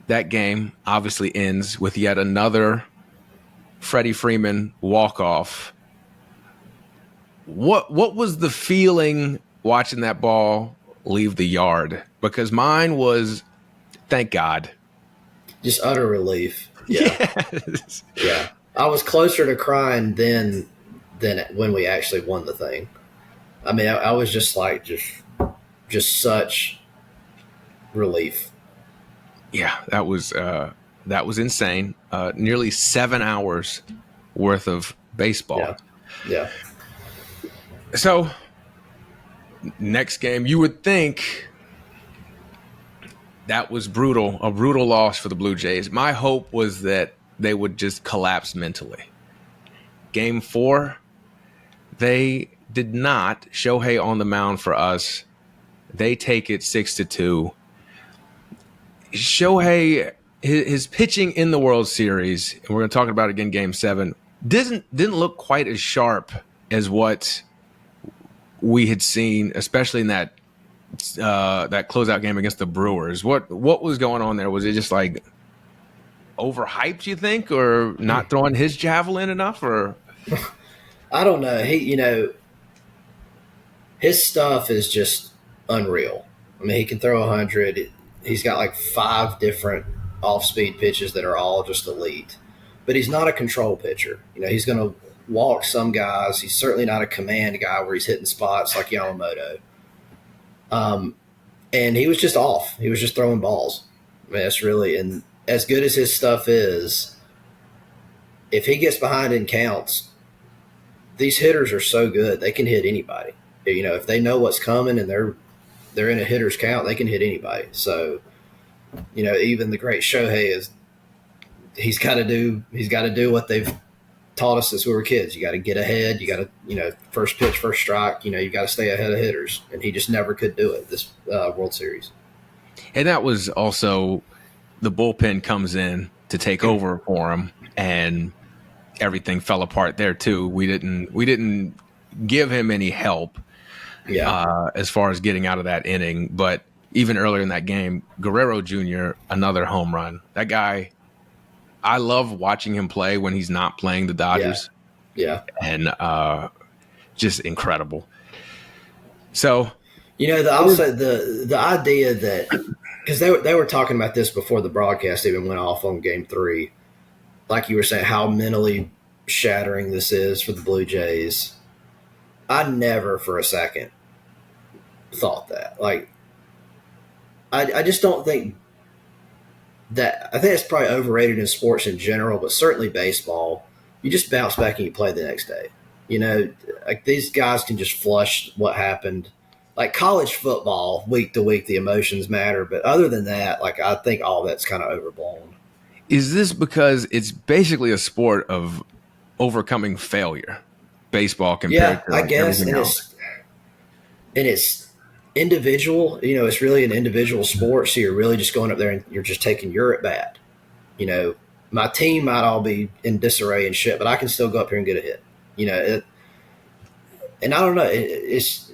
that game obviously ends with yet another Freddie Freeman walk-off. What was the feeling watching that ball leave the yard? Because mine was, thank God. Just utter relief. Yeah. Yes. Yeah. I was closer to crying than when we actually won the thing. I mean, I was just like, just such relief. Yeah, that was insane. Nearly 7 hours worth of baseball. Yeah. So next game, you would think that was brutal, a brutal loss for the Blue Jays. My hope was that they would just collapse mentally. Game 4, they did not. Shohei on the mound for us. They take it 6-2. Shohei, his pitching in the World Series, and we're going to talk about it again, Game 7, didn't look quite as sharp as what we had seen, especially in that closeout game against the Brewers. What was going on there? Was it just like overhyped, you think, or not throwing his javelin enough, or? I don't know. His stuff is just unreal. I mean, he can throw 100. He's got like 5 different off-speed pitches that are all just elite. But he's not a control pitcher. You know, he's going to walk some guys. He's certainly not a command guy where he's hitting spots like Yamamoto. And he was just off. He was just throwing balls. I mean, that's really – and as good as his stuff is, if he gets behind and counts, these hitters are so good. They can hit anybody. You know, if they know what's coming and they're in a hitter's count, they can hit anybody. So, you know, even the great Shohei he's got to do what they've taught us since we were kids. You got to get ahead. You got to, you know, first pitch, first strike. You know, you got to stay ahead of hitters, and he just never could do it this World Series. And that was also the bullpen comes in to take over for him, and everything fell apart there too. We didn't give him any help. Yeah. As far as getting out of that inning. But even earlier in that game, Guerrero Jr., another home run. That guy, I love watching him play when he's not playing the Dodgers. Yeah. And just incredible. So, you know, the idea that because they were talking about this before the broadcast even went off on Game 3. Like you were saying, how mentally shattering this is for the Blue Jays. I never for a second thought that. Like, I just don't think that. I think it's probably overrated in sports in general, but certainly baseball. You just bounce back and you play the next day. You know, like these guys can just flush what happened. Like college football, week to week, the emotions matter. But other than that, like I think all that's kind of overblown. Is this because it's basically a sport of overcoming failure? Baseball compared to I guess, everything else. It's individual. You know, it's really an individual sport. So you're really just going up there and you're just taking your at bat. You know, my team might all be in disarray and shit, but I can still go up here and get a hit. You know, and I don't know. It's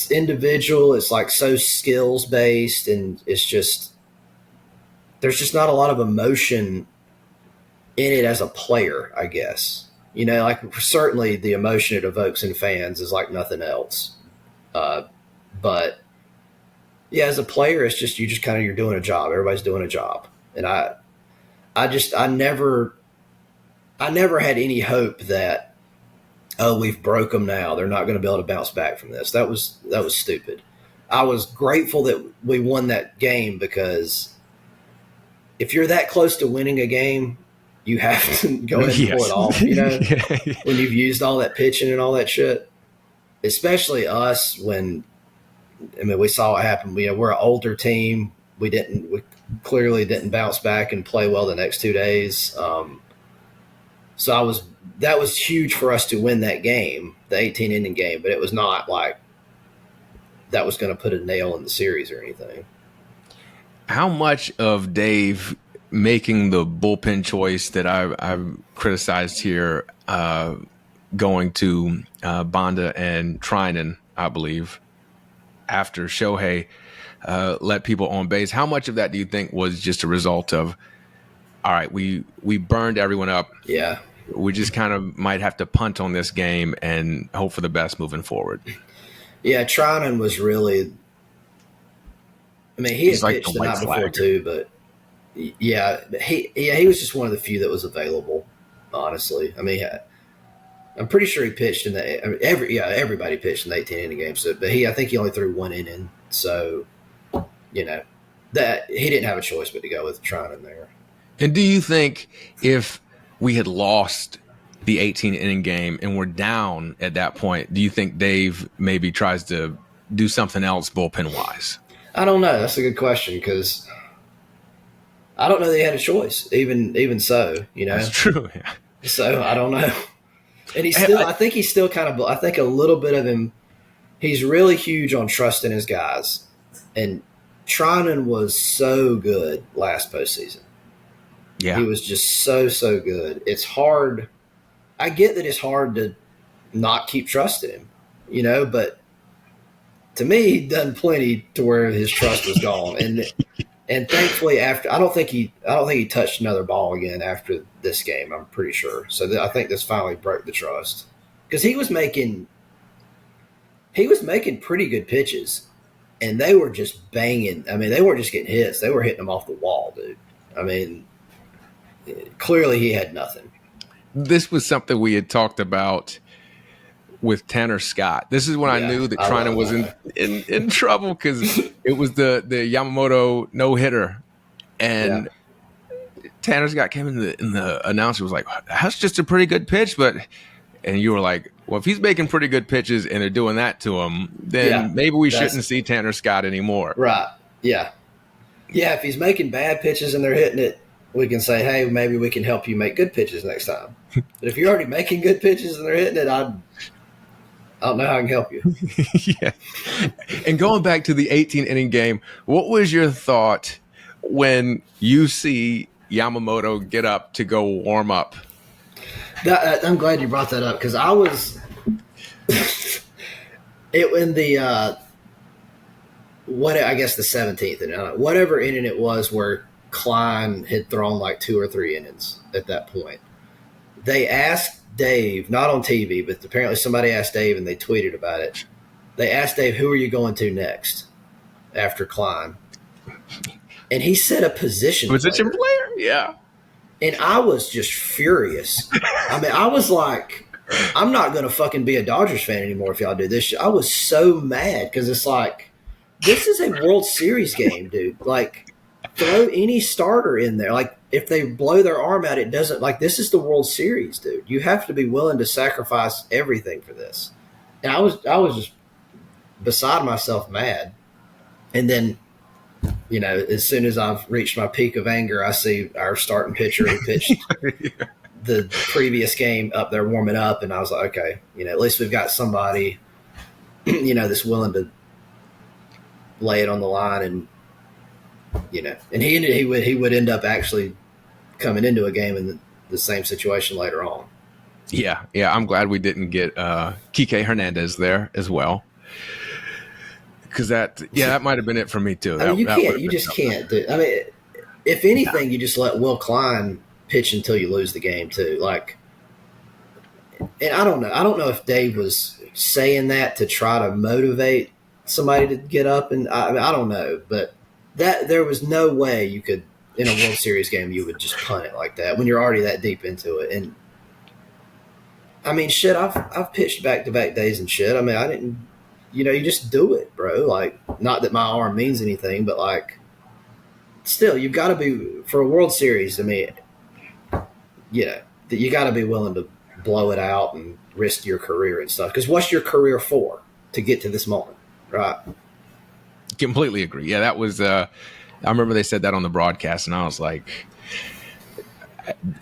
individual. It's like so skills based, and it's just there's just not a lot of emotion in it as a player, I guess. You know, like certainly the emotion it evokes in fans is like nothing else. But yeah, as a player, it's just you're doing a job. Everybody's doing a job, and I never had any hope that we've broke them now. They're not going to be able to bounce back from this. That was stupid. I was grateful that we won that game because if you're that close to winning a game, you have to go ahead and pull it off, you know, when you've used all that pitching and all that shit, especially us when, we saw what happened. We're an older team. We clearly didn't bounce back and play well the next 2 days. So that was huge for us to win that game, the 18 inning game, but it was not like that was going to put a nail in the series or anything. How much of Dave making the bullpen choice that I've criticized here, going to Banda and Trinan, I believe, after Shohei let people on base, how much of that do you think was just a result of, all right, we burned everyone up. Yeah. We just kind of might have to punt on this game and hope for the best moving forward. Yeah, Trinan was really – he had pitched the night before too, but yeah, he was just one of the few that was available, honestly. I'm pretty sure he pitched in the everybody pitched in the 18-inning game. So, but I think he only threw 1 inning. So, you know, that he didn't have a choice but to go with Trinan there. And do you think if we had lost the 18-inning game and we're down at that point, do you think Dave maybe tries to do something else bullpen-wise? I don't know. That's a good question because I don't know that he had a choice, even so, you know. That's true, yeah. So I don't know. And I think he's still kind of – I think a little bit of him – he's really huge on trusting his guys. And Trinan was so good last postseason. Yeah. He was just so good. It's hard. I get that it's hard to not keep trusting him, you know, but to me, he'd done plenty to where his trust was gone. And thankfully after, I don't think he touched another ball again after this game. I'm pretty sure. So I think this finally broke the trust because he was making pretty good pitches and they were just banging. They weren't just getting hits. They were hitting them off the wall, dude. Clearly he had nothing. This was something we had talked about with Tanner Scott. This is when I knew that Trinan was in trouble because it was the Yamamoto no-hitter. And Tanner Scott came in the announcer was like, that's just a pretty good pitch. And you were like, well, if he's making pretty good pitches and they're doing that to him, then maybe we shouldn't see Tanner Scott anymore. Right. Yeah. Yeah, if he's making bad pitches and they're hitting it, we can say, hey, maybe we can help you make good pitches next time. But if you're already making good pitches and they're hitting it, I don't know how I can help you. Yeah. And going back to the 18-inning game, what was your thought when you see Yamamoto get up to go warm up? I'm glad you brought that up because I was in the I guess the 17th inning, whatever inning it was where Klein had thrown like 2 or 3 innings at that point. They asked Dave, not on TV, but apparently somebody asked Dave and they tweeted about it. They asked Dave, who are you going to next after Klein? and he said a position player. Yeah. And I was just furious. I mean, I was like, I'm not going to fucking be a Dodgers fan anymore if y'all do this shit. I was so mad because it's like, this is a World Series game, dude. Like, throw any starter in there. Like, if they blow their arm out, it doesn't. Like, this is the World Series, dude. You have to be willing to sacrifice everything for this. And I was just beside myself mad. And then, you know, as soon as I've reached my peak of anger, I see our starting pitcher who pitched the previous game up there warming up, and I was like, okay, you know, at least we've got somebody, you know, that's willing to lay it on the line, and you know, and he would end up actually coming into a game in the same situation later on. Yeah, I'm glad we didn't get Kike Hernandez there as well. Because that might have been it for me too. I mean, you just can't do. I mean, if anything, you just let Will Klein pitch until you lose the game too. Like, and I don't know if Dave was saying that to try to motivate somebody to get up, and I don't know, but that there was no way you could in a World Series game you would just punt it like that when you're already that deep into it. And I mean, shit, I've pitched back-to-back days and shit. I mean, I didn't. You know, you just do it, bro. Like, not that my arm means anything, but, like, still, you've got to be – for a World Series, I mean, you know, you got to be willing to blow it out and risk your career and stuff. Because what's your career for to get to this moment, right? Completely agree. Yeah, that was I remember they said that on the broadcast, and I was like,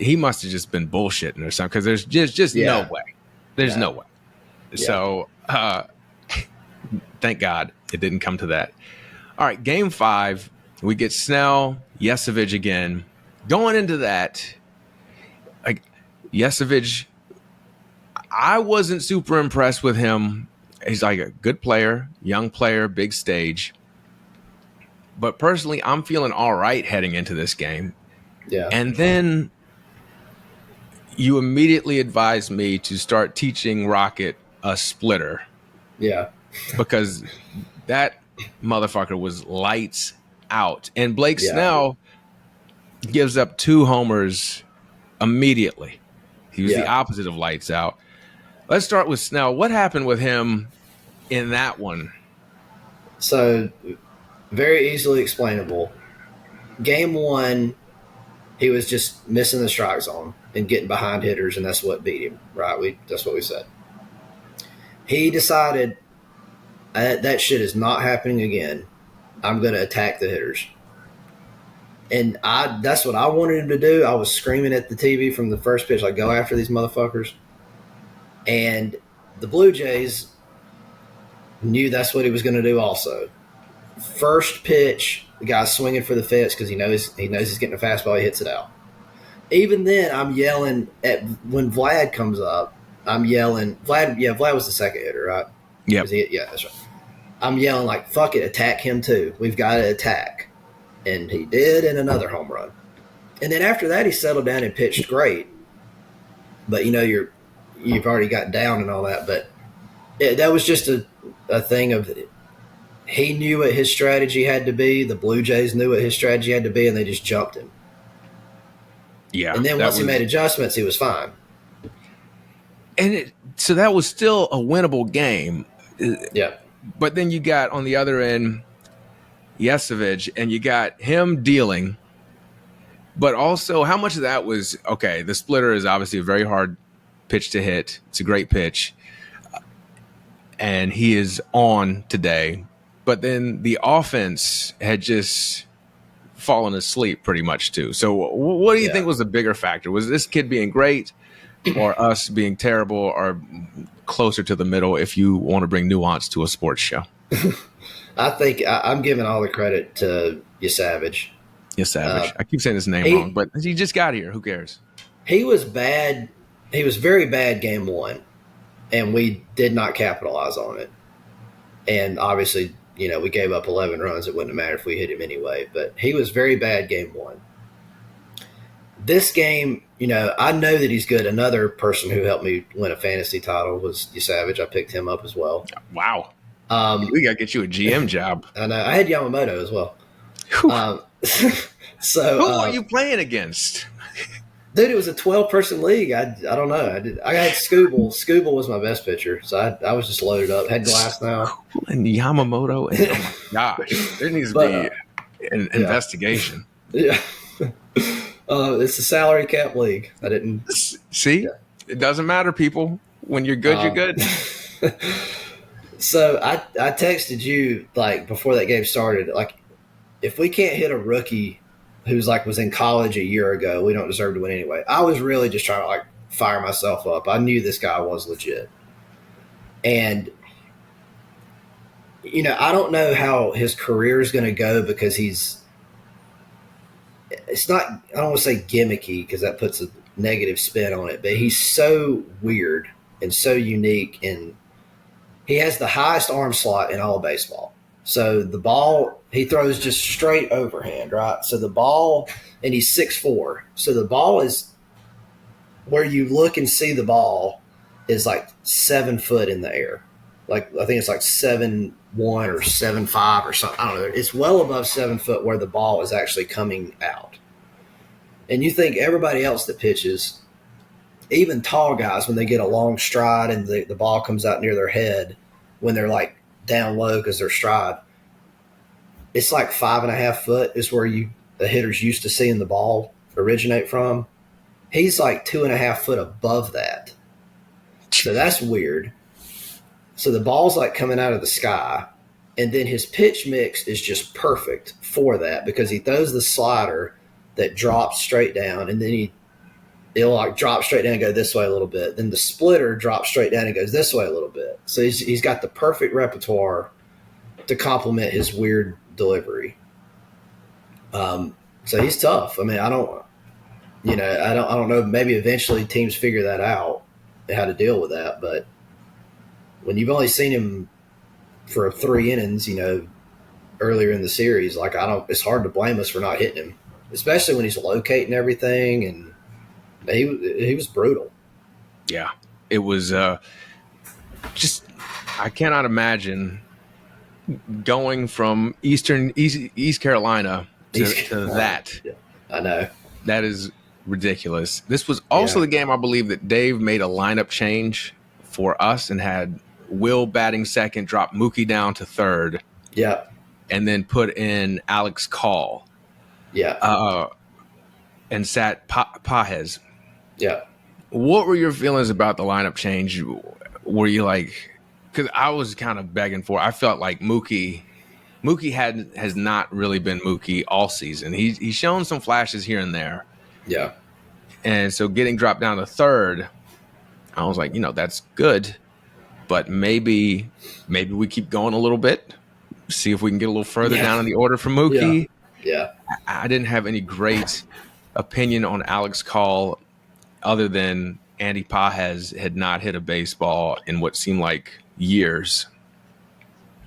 he must have just been bullshitting or something because there's just no way. There's no way. Yeah. So thank God it didn't come to that. All right, Game 5, we get Snell, Yesavage again. Going into that, like Yesavage, I wasn't super impressed with him. He's like a good player, young player, big stage. But personally, I'm feeling all right heading into this game. Yeah. And then you immediately advised me to start teaching Rocket a splitter. Yeah. Because that motherfucker was lights out. And Blake Snell gives up 2 homers immediately. He was the opposite of lights out. Let's start with Snell. What happened with him in that one? So, very easily explainable. Game 1, he was just missing the strike zone and getting behind hitters, and that's what beat him, right? That's what we said. He decided that shit is not happening again. I'm going to attack the hitters. And that's what I wanted him to do. I was screaming at the TV from the first pitch, like, go after these motherfuckers. And the Blue Jays knew that's what he was going to do also. First pitch, the guy's swinging for the fence because he knows he's getting a fastball. He hits it out. Even then, I'm yelling at when Vlad comes up. I'm yelling. Vlad was the second hitter, right? Yeah, that's right. I'm yelling like, "Fuck it, attack him too. We've got to attack," and he did, and another home run. And then after that, he settled down and pitched great. But you know, you've already got down and all that. But that was just a thing of. He knew what his strategy had to be. The Blue Jays knew what his strategy had to be, and they just jumped him. Yeah. And then once he made adjustments, he was fine. And so that was still a winnable game. Yeah. But then you got on the other end Yesavage, and you got him dealing. But also, how much of that was, okay, the splitter is obviously a very hard pitch to hit. It's a great pitch. And he is on today. But then the offense had just fallen asleep pretty much too. So what do you think was the bigger factor? Was this kid being great or us being terrible or closer to the middle if you want to bring nuance to a sports show? I think I'm giving all the credit to Yesavage. Yesavage. I keep saying his name wrong, but he just got here. Who cares? He was bad. He was very bad game 1, and we did not capitalize on it. And obviously, you know, we gave up 11 runs. It wouldn't have mattered if we hit him anyway. But he was very bad game 1. This game, you know, I know that he's good. Another person who helped me win a fantasy title was Yesavage. I picked him up as well. Wow. We got to get you a GM job. I know. I had Yamamoto as well. So, Who are you playing against? dude, it was a 12-person league. I don't know. I had Scooble. Scooble was my best pitcher, so I was just loaded up. Had Glass now And Yamamoto. And, oh my gosh, there needs to be an investigation. Yeah, it's a salary cap league. I didn't see. Yeah. It doesn't matter, people. When you're good, you're good. So I texted you like before that game started. Like, if we can't hit a rookie who's like was in college a year ago, we don't deserve to win anyway. I was really just trying to like fire myself up. I knew this guy was legit. And, you know, I don't know how his career is going to go because it's not, I don't want to say gimmicky because that puts a negative spin on it, but he's so weird and so unique. And he has the highest arm slot in all of baseball. So the ball, he throws just straight overhand, right? So the ball, and he's 6'4". So the ball is, where you look and see the ball is like 7 foot in the air. Like, I think it's like 7'1" or 7'5" or something. I don't know. It's well above 7 foot where the ball is actually coming out. And you think everybody else that pitches, even tall guys, when they get a long stride and the ball comes out near their head, when they're like down low because they're stride, it's like 5.5 foot is where the hitters used to seeing the ball originate from. He's like 2.5 foot above that. So that's weird. So the ball's like coming out of the sky, and then his pitch mix is just perfect for that because he throws the slider that drops straight down, and then it'll like drop straight down and go this way a little bit. Then the splitter drops straight down and goes this way a little bit. So he's got the perfect repertoire to complement his weird delivery. So he's tough. I mean, I don't know. Maybe eventually teams figure that out, how to deal with that. But when you've only seen him for 3 innings, you know, earlier in the series, like it's hard to blame us for not hitting him, especially when he's locating everything. And he was brutal. Yeah, it was just, I cannot imagine going from East Carolina to that. Yeah, I know. That is ridiculous. This was also the game, I believe, that Dave made a lineup change for us and had Will batting second, drop Mookie down to third. Yeah. And then put in Alex Call. Yeah. And sat Pajes. Yeah. What were your feelings about the lineup change? Were you like, because I was kind of begging for, I felt like Mookie has not really been Mookie all season. He's shown some flashes here and there. Yeah. And so getting dropped down to third, I was like, you know, that's good. But maybe we keep going a little bit, see if we can get a little further down in the order for Mookie. Yeah. I didn't have any great opinion on Alex Call other than Andy Pajes had not hit a baseball in what seemed like years.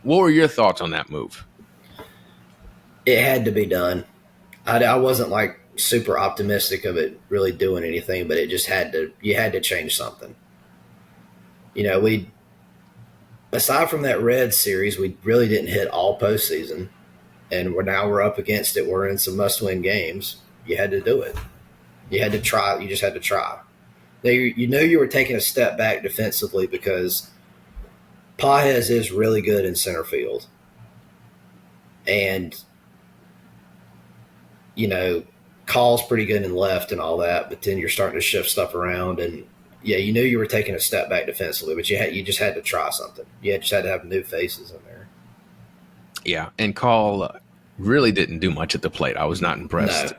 What were your thoughts on that move? It had to be done. I wasn't like super optimistic of it really doing anything, but it just you had to change something. You know, aside from that Reds series, we really didn't hit all postseason, and we're up against it. We're in some must-win games. You had to do it. You had to try. You just had to try. Now, you know you were taking a step back defensively because Pajes is really good in center field. And, you know, Call's pretty good in left and all that, but then you're starting to shift stuff around. And, yeah, you knew you were taking a step back defensively, but you just had to try something. You just had to have new faces in there. Yeah, and Call really didn't do much at the plate. I was not impressed.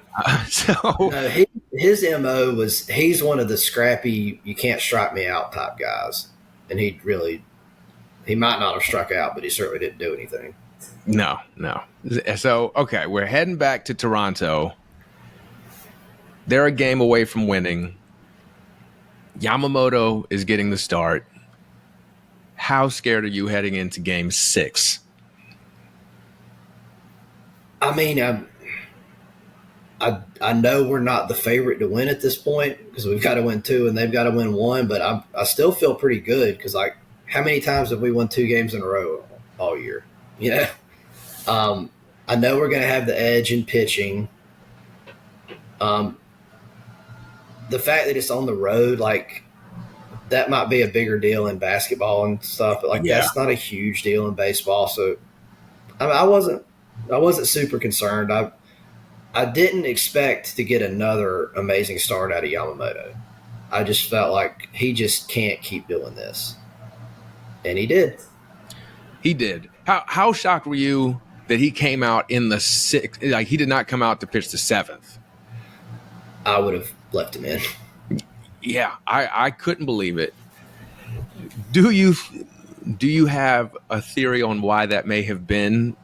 No, his MO was he's one of the scrappy, you can't strike me out type guys. And he might not have struck out, but he certainly didn't do anything. No. So, okay, we're heading back to Toronto. They're a game away from winning. Yamamoto is getting the start. How scared are you heading into game 6? I mean, I know we're not the favorite to win at this point because we've got to win 2 and they've got to win 1, but I still feel pretty good because, like, how many times have we won 2 games in a row all year? You know? I know we're going to have the edge in pitching. The fact that it's on the road, like that might be a bigger deal in basketball and stuff, but like Yeah. that's not a huge deal in baseball. So I mean, I wasn't super concerned. I didn't expect to get another amazing start out of Yamamoto. I just felt like he just can't keep doing this, and he did. He did. How shocked were you that he came out in the sixth? Like he did not come out to pitch the seventh. I would have left him in. Yeah, I couldn't believe it. Do you have a theory on why that may have been?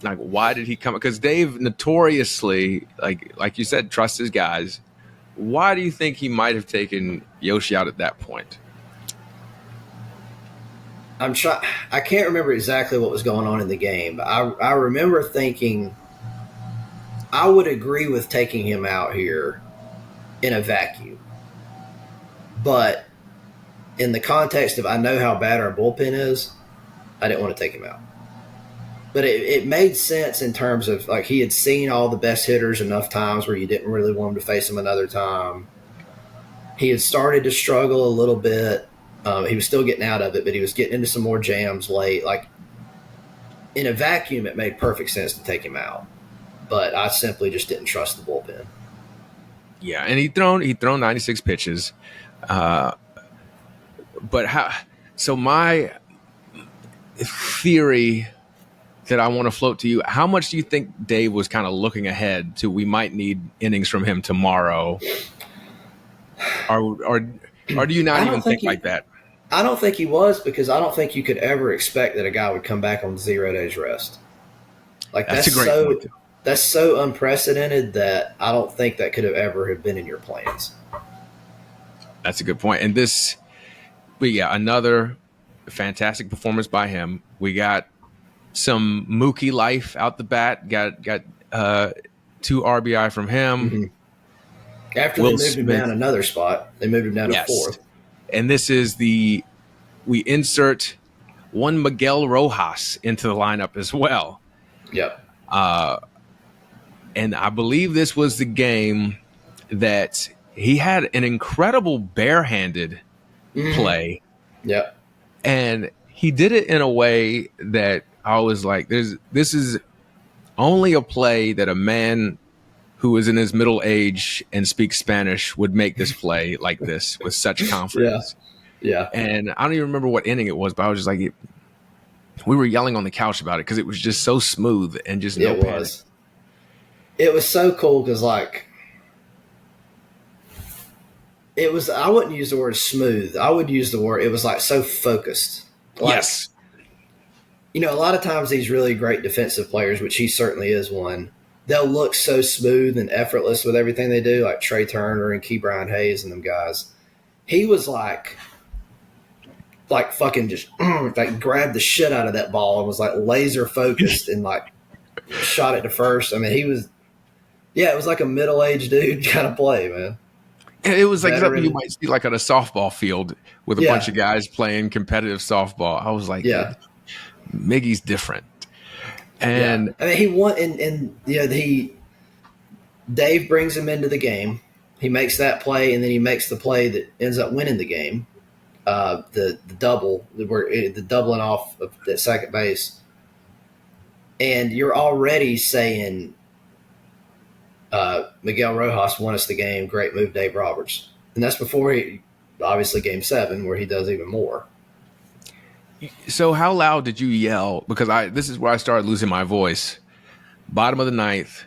Like, why did he come? Because Dave notoriously, like you said, trusts his guys. Why do you think he might have taken Yoshi out at that point? I can't remember exactly what was going on in the game, but I remember thinking I would agree with taking him out here in a vacuum. But in the context of I know how bad our bullpen is, I didn't want to take him out. But it made sense in terms of like he had seen all the best hitters enough times where you didn't really want him to face him another time. He had started to struggle a little bit. He was still getting out of it, but he was getting into some more jams late. Like in a vacuum, it made perfect sense to take him out. But I simply just didn't trust the bullpen. Yeah, and he'd thrown 96 pitches. But how? So my theory that I want to float to you: how much do you think Dave was kind of looking ahead to? We might need innings from him tomorrow, or do you not even think like that? I don't think he was, because I don't think you could ever expect that a guy would come back on 0 days rest. Like that's a great point. That's so unprecedented that I don't think that could have ever have been in your plans. That's a good point. And another fantastic performance by him. We got some Mookie life out the bat. Got 2 RBI from him. Mm-hmm. After they moved him down another spot, they moved him down to 4th. And this is we insert one Miguel Rojas into the lineup as well. Yep. And I believe this was the game that he had an incredible barehanded play. Yep. And he did it in a way that I was like, this is only a play that a man who is in his middle age and speaks Spanish would make this play like this with such confidence. Yeah. And I don't even remember what inning it was, but I was just like, we were yelling on the couch about it because it was just so smooth and just no panic. It was so cool because, like, it was, I wouldn't use the word smooth. I would use the word, it was like so focused. Like, yes. You know, a lot of times these really great defensive players, which he certainly is one, they'll look so smooth and effortless with everything they do, like Trey Turner and Key Brian Hayes and them guys. He was like fucking just like grabbed the shit out of that ball and was like laser focused and like shot it to first. I mean, it was like a middle-aged dude kind of play, man. It was like something you might see like on a softball field with a bunch of guys playing competitive softball. I was like, Miggy's different. And I mean, he won, and Dave brings him into the game. He makes that play, and then he makes the play that ends up winning the game. The double, the doubling off of that second base, and you're already saying Miguel Rojas won us the game. Great move, Dave Roberts, and that's before obviously Game 7 where he does even more. So how loud did you yell? Because this is where I started losing my voice. Bottom of the 9th,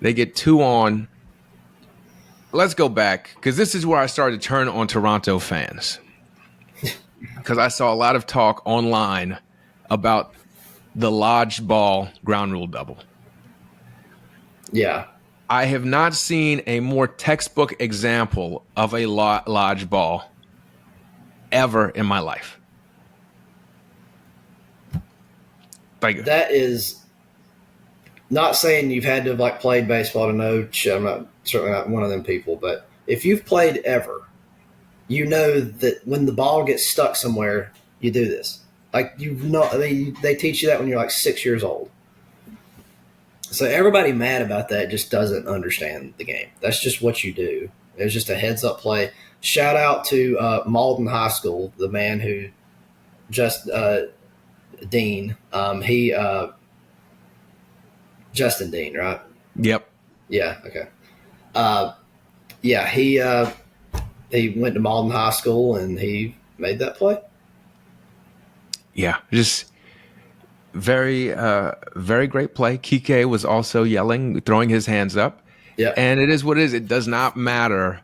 they get 2 on. Let's go back, because this is where I started to turn on Toronto fans. Because I saw a lot of talk online about the lodged ball ground rule double. Yeah. I have not seen a more textbook example of a lodged ball ever in my life. Like, that is not saying you've had to have like played baseball to know. I'm certainly not one of them people, but if you've played ever, you know that when the ball gets stuck somewhere, you do this. Like, I mean, they teach you that when you're like 6 years old. So everybody mad about that just doesn't understand the game. That's just what you do. It was just a heads up play. Shout out to Malden High School, the man who just Dean. He Justin Dean, right? Yep. Yeah. Okay. Uh, yeah. He went to Malden High School and he made that play. Yeah. Just very great play. Kike was also yelling, throwing his hands up. Yeah. And it is what it is. It does not matter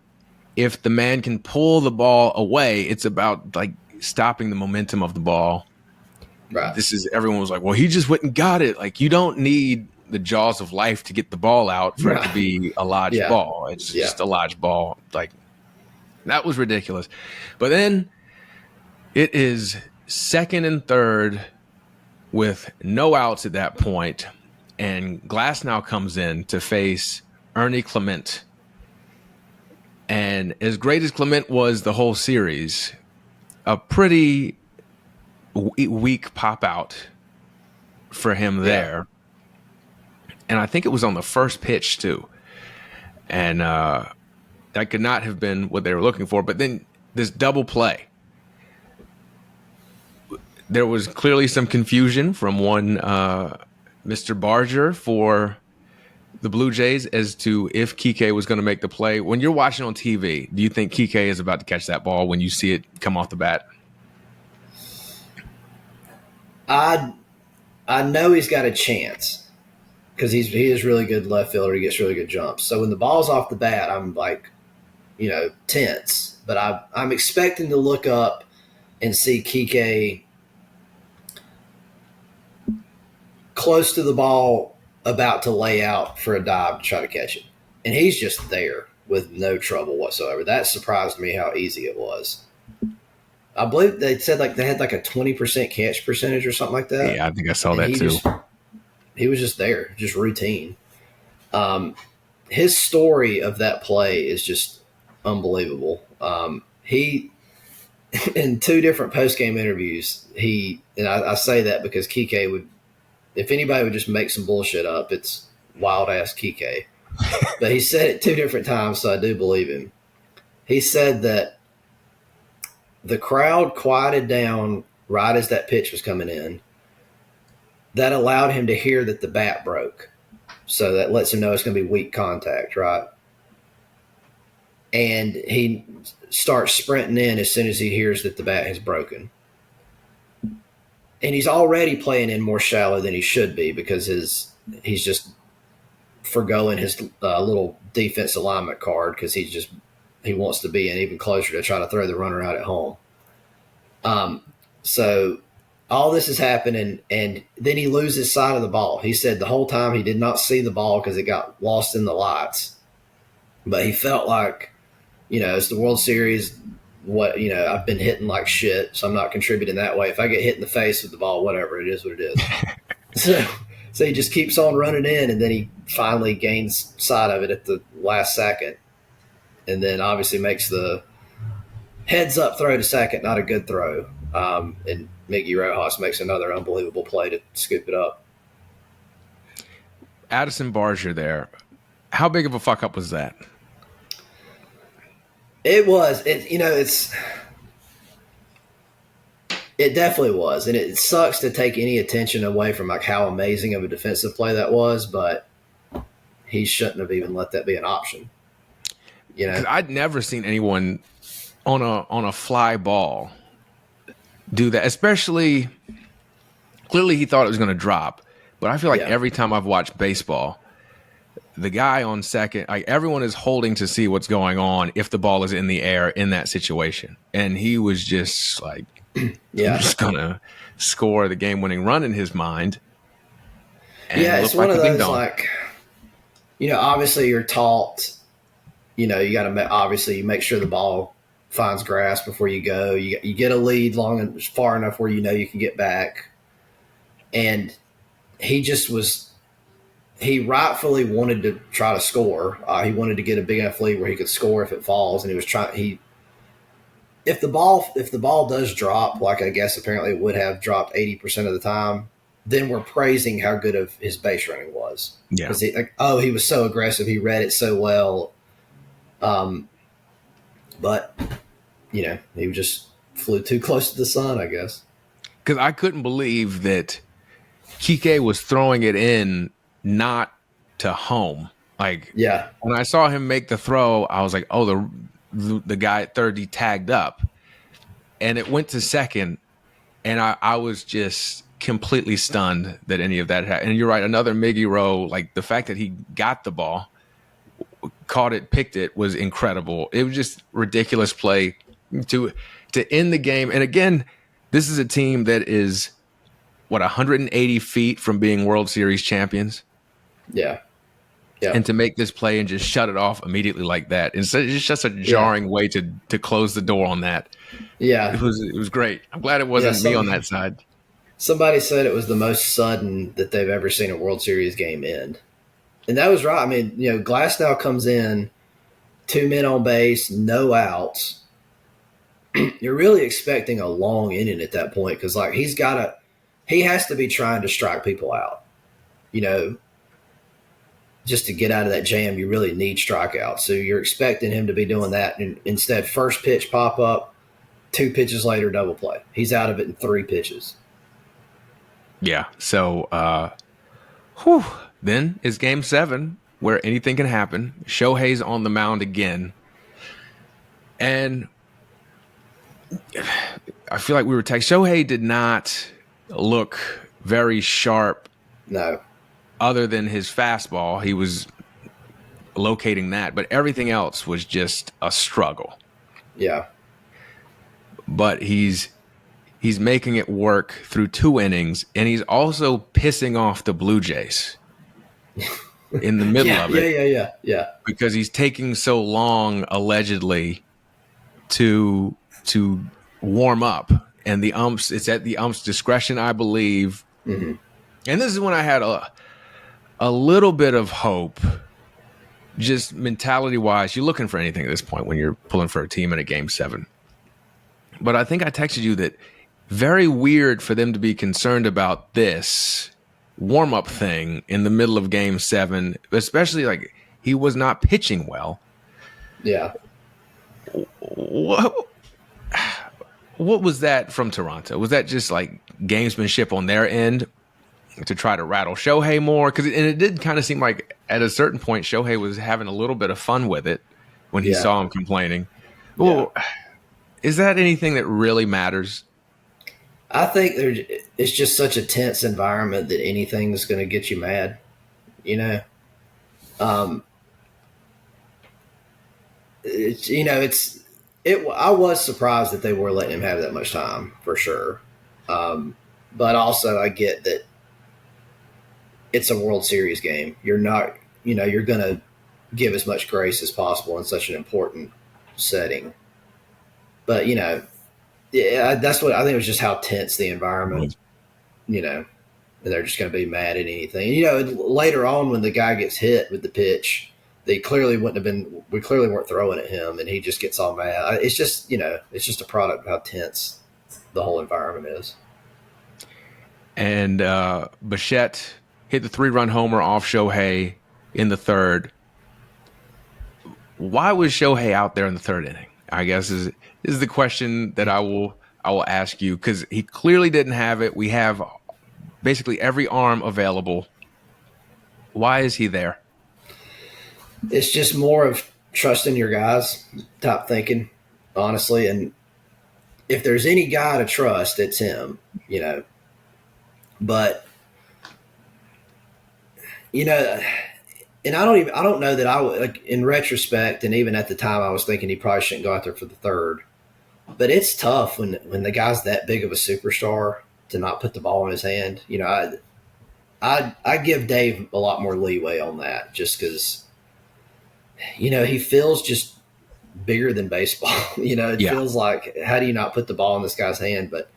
if the man can pull the ball away. It's about like stopping the momentum of the ball. Right. Everyone was like, well, he just went and got it. Like, you don't need the jaws of life to get the ball out for it to be a large ball. It's just a large ball. Like, that was ridiculous. But then it is second and third with no outs at that point, and Glass now comes in to face Ernie Clement. And as great as Clement was the whole series, a pretty weak pop out for him there. And I think it was on the first pitch too. And that could not have been what they were looking for. But then this double play. There was clearly some confusion from one Mr. Barger for the Blue Jays as to if Kike was going to make the play. When you're watching on TV, do you think Kike is about to catch that ball when you see it come off the bat? I know he's got a chance because he is really good left fielder. He gets really good jumps. So when the ball's off the bat, I'm like, tense. But I'm expecting to look up and see Kike close to the ball, about to lay out for a dive to try to catch it. And he's just there with no trouble whatsoever. That surprised me how easy it was. I believe they said like they had like a 20% catch percentage or something like that. Yeah, I think I saw that too. He was just there, just routine. His story of that play is just unbelievable. He, in two different post-game interviews, I say that because Kike would, if anybody would just make some bullshit up, it's wild-ass Kike. But he said it two different times, so I do believe him. He said that the crowd quieted down right as that pitch was coming in. That allowed him to hear that the bat broke. So that lets him know it's going to be weak contact, right? And he starts sprinting in as soon as he hears that the bat has broken. And he's already playing in more shallow than he should be because he's just forgoing his little defense alignment card because he wants to be in even closer to try to throw the runner out at home. So all this is happening, and then he loses sight of the ball. He said the whole time he did not see the ball because it got lost in the lights. But he felt like, it's the World Series. I've been hitting like shit, so I'm not contributing that way. If I get hit in the face with the ball, whatever, it is what it is. So he just keeps on running in, and then he finally gains sight of it at the last second. And then obviously makes the heads-up throw to second, not a good throw. And Miggy Ro makes another unbelievable play to scoop it up. Addison Barger there. How big of a fuck-up was that? It was. It definitely was. And it sucks to take any attention away from like how amazing of a defensive play that was, but he shouldn't have even let that be an option. I'd never seen anyone on a fly ball do that, especially clearly he thought it was going to drop. But I feel like every time I've watched baseball, the guy on second, like everyone is holding to see what's going on if the ball is in the air in that situation. And he was just like, I'm just going to score the game-winning run in his mind. And it's one of those like, obviously you're taught, you got to obviously you make sure the ball finds grass before you go. You get a lead far enough where you can get back. And he just was – he rightfully wanted to try to score. He wanted to get a big enough lead where he could score if it falls. And he was trying – if the ball does drop, like I guess apparently it would have dropped 80% of the time, then we're praising how good of his base running was. Yeah. Because he was so aggressive. He read it so well. But, he just flew too close to the sun, I guess. Because I couldn't believe that Kike was throwing it in not to home. Like, Yeah. when I saw him make the throw, I was like, oh, the guy at third, he tagged up. And it went to second. And I was just completely stunned that any of that happened. And you're right, another Miggy Ro, like the fact that he got the ball, caught it, picked it, was incredible. It was just ridiculous play to end the game. And again, this is a team that is, 180 feet from being World Series champions? Yeah. Yeah. And to make this play and just shut it off immediately like that. It's just a jarring way to close the door on that. Yeah. It was great. I'm glad it wasn't me on that side. Somebody said it was the most sudden that they've ever seen a World Series game end. And that was right. I mean, Glasnow comes in, 2 men on base, no outs. You're really expecting a long inning at that point because, like, he has to be trying to strike people out. Just to get out of that jam, you really need strikeouts. So you're expecting him to be doing that. And instead, first pitch pop up, 2 pitches later, double play. He's out of it in 3 pitches. Yeah. So, then it's game 7 where anything can happen. Shohei's on the mound again. And I feel like we were Shohei did not look very sharp. No. Other than his fastball, he was locating that. But everything else was just a struggle. Yeah. But he's making it work through 2 innings, and he's also pissing off the Blue Jays in the middle of it. Yeah. Because he's taking so long, allegedly, to warm up, and it's at the ump's discretion, I believe. Mm-hmm. And this is when I had a little bit of hope, just mentality-wise. You're looking for anything at this point when you're pulling for a team in a game 7. But I think I texted you that very weird for them to be concerned about this warm-up thing in the middle of game 7, especially like he was not pitching well. Yeah. What was that from Toronto? Was that just like gamesmanship on their end to try to rattle Shohei more? Because it did kind of seem like at a certain point Shohei was having a little bit of fun with it when he saw him complaining. Well, is that anything that really matters? I think it's just such a tense environment that anything's going to get you mad. I was surprised that they were letting him have that much time for sure. But also I get that it's a World Series game. You're not, you're going to give as much grace as possible in such an important setting. But, that's what I think. It was just how tense the environment, and they're just going to be mad at anything. Later on when the guy gets hit with the pitch, we clearly weren't throwing at him, and he just gets all mad. It's just, it's just a product of how tense the whole environment is. And Bichette hit the 3-run homer off Shohei in the 3rd. Why was Shohei out there in the 3rd inning? I guess is the question that I will ask you, because he clearly didn't have it. We have basically every arm available. Why is he there? It's just more of trusting your guys, top thinking, honestly. And if there's any guy to trust, it's him, But, and I don't know that I would, like, in retrospect, and even at the time, I was thinking he probably shouldn't go out there for the 3rd. But it's tough when the guy's that big of a superstar to not put the ball in his hand. I give Dave a lot more leeway on that, just because, he feels just bigger than baseball. It feels like, how do you not put the ball in this guy's hand? But,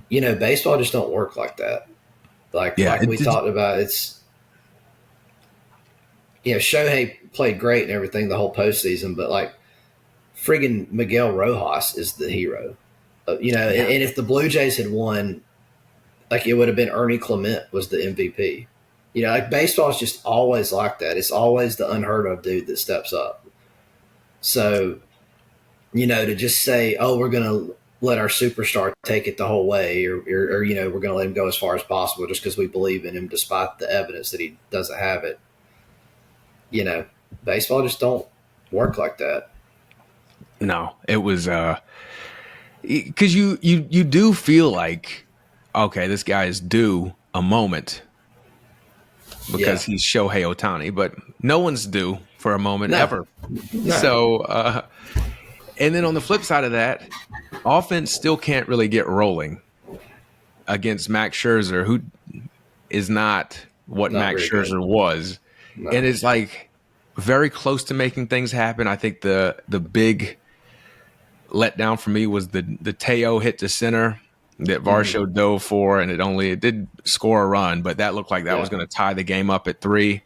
baseball just don't work like that. Like we talked about, it's, Shohei played great and everything the whole postseason, but like friggin' Miguel Rojas is the hero. And if the Blue Jays had won, like it would have been Ernie Clement was the MVP. You know, like baseball is just always like that. It's always the unheard of dude that steps up. So, you know, to just say, oh, we're going to let our superstar take it the whole way, or you know, we're going to let him go as far as possible just because we believe in him, despite the evidence that he doesn't have it. You know, baseball just don't work like that. No, it was because you do feel like, okay, this guy is due a moment because he's Shohei Ohtani, but no one's due for a moment ever. No. So, and then on the flip side of that, offense still can't really get rolling against Max Scherzer, who is not what Max Scherzer was. No. And it's like very close to making things happen. I think the big letdown for me was the Teo hit to center that Varsho dove for, and it did score a run, but that looked like that was going to tie the game up at 3.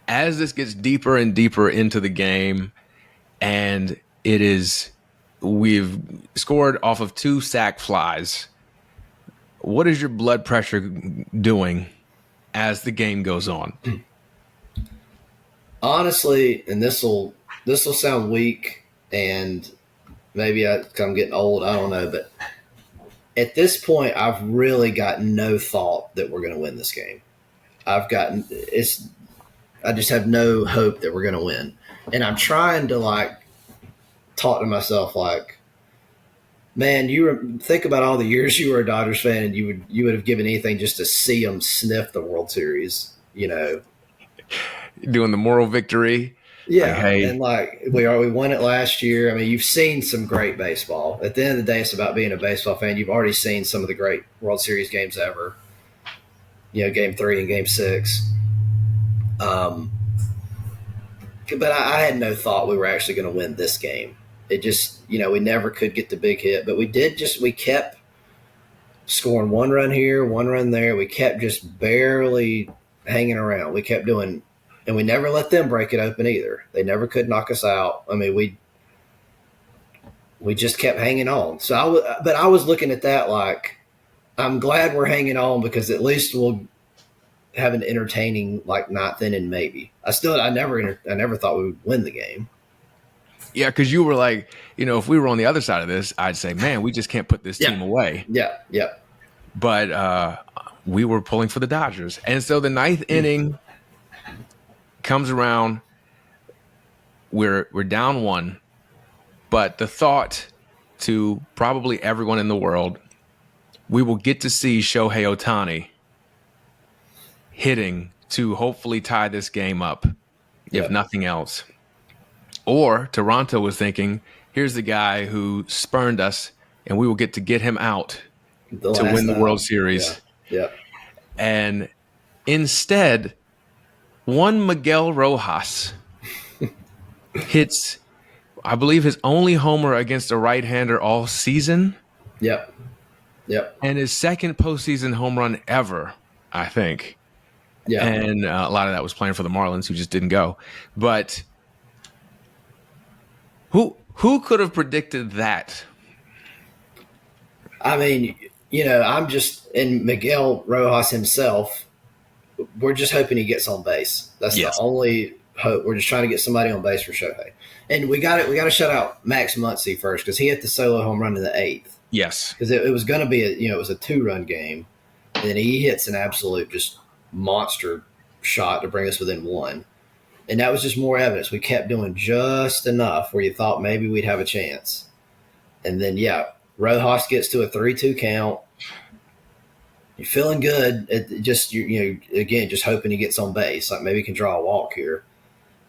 As this gets deeper and deeper into the game, and we've scored off of 2 sac flies. What is your blood pressure doing as the game goes on? Honestly, and this will sound weak, and maybe I'm getting old, I don't know, but at this point, I've really got no thought that we're going to win this game. I just have no hope that we're going to win. And I'm trying to like talk to myself like, man, think about all the years you were a Dodgers fan, and you would have given anything just to see them sniff the World Series, you know. Doing the moral victory. Yeah, like, hey. And like we won it last year. I mean, you've seen some great baseball. At the end of the day, it's about being a baseball fan. You've already seen some of the great World Series games ever. You know, Game 3 and Game 6. But I had no thought we were actually going to win this game. It just, you know, we never could get the big hit. But we kept scoring 1 run here, 1 run there. We kept just barely hanging around. We kept doing – and we never let them break it open either. They never could knock us out. I mean, we just kept hanging on. So I was looking at that like, I'm glad we're hanging on because at least we'll have an entertaining like 9th inning maybe. I never thought we would win the game. Yeah, because you were like, you know, if we were on the other side of this, I'd say, man, we just can't put this team away. Yeah. But we were pulling for the Dodgers, and so the 9th inning comes around, we're down 1, but the thought to probably everyone in the world, we will get to see Shohei Ohtani hitting to hopefully tie this game up, if nothing else. Or Toronto was thinking, here's the guy who spurned us, and we will get him out to win the World Series. Yeah. And instead, one Miguel Rojas hits, I believe, his only homer against a right-hander all season. Yep. And his second postseason home run ever, I think. Yeah. And a lot of that was playing for the Marlins, who just didn't go. But who could have predicted that? I mean, you know, and Miguel Rojas himself, we're just hoping he gets on base. That's the only hope. We're just trying to get somebody on base for Shohei. And we got to shout out Max Muncy first because he hit the solo home run in the 8th. Yes. Because it was going to be it was a 2-run game. And then he hits an absolute just monster shot to bring us within 1. And that was just more evidence. We kept doing just enough where you thought maybe we'd have a chance. And then, Rojas gets to a 3-2 count. You're feeling good. Again, just hoping he gets on base. Like maybe he can draw a walk here.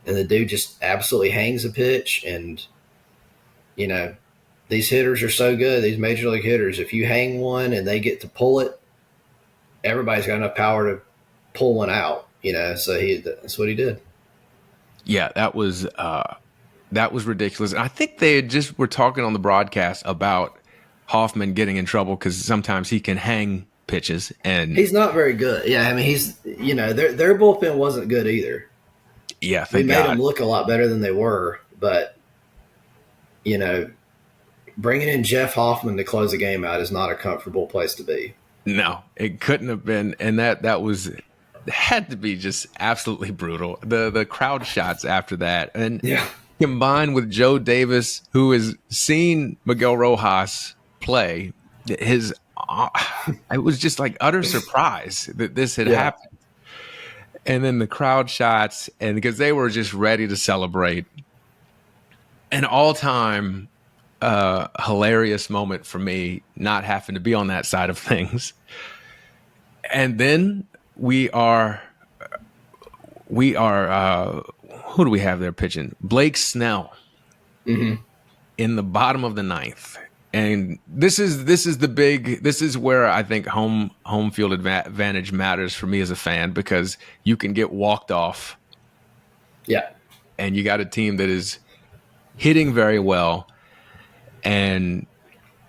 And the dude just absolutely hangs a pitch. And, you know, these hitters are so good, these major league hitters. If you hang one and they get to pull it, everybody's got enough power to pull one out, you know. So that's what he did. Yeah, that was ridiculous. And I think they just were talking on the broadcast about Hoffman getting in trouble because sometimes he can hang pitches, and he's not very good. Yeah, I mean, he's, you know, their bullpen wasn't good either. Yeah, we made them look a lot better than they were, but, you know, bringing in Jeff Hoffman to close the game out is not a comfortable place to be. No, it couldn't have been, and that was had to be just absolutely brutal. The crowd shots after that, and Yeah. combined with Joe Davis, who has seen Miguel Rojas play, his it was just like utter surprise that this had happened. And then the crowd shots, and because they were just ready to celebrate. An all-time hilarious moment for me, not having to be on that side of things. And then we are who do we have there pitching? Blake Snell in the bottom of the ninth. And this is where I think home field advantage matters for me as a fan, because you can get walked off. Yeah. And you got a team that is hitting very well. And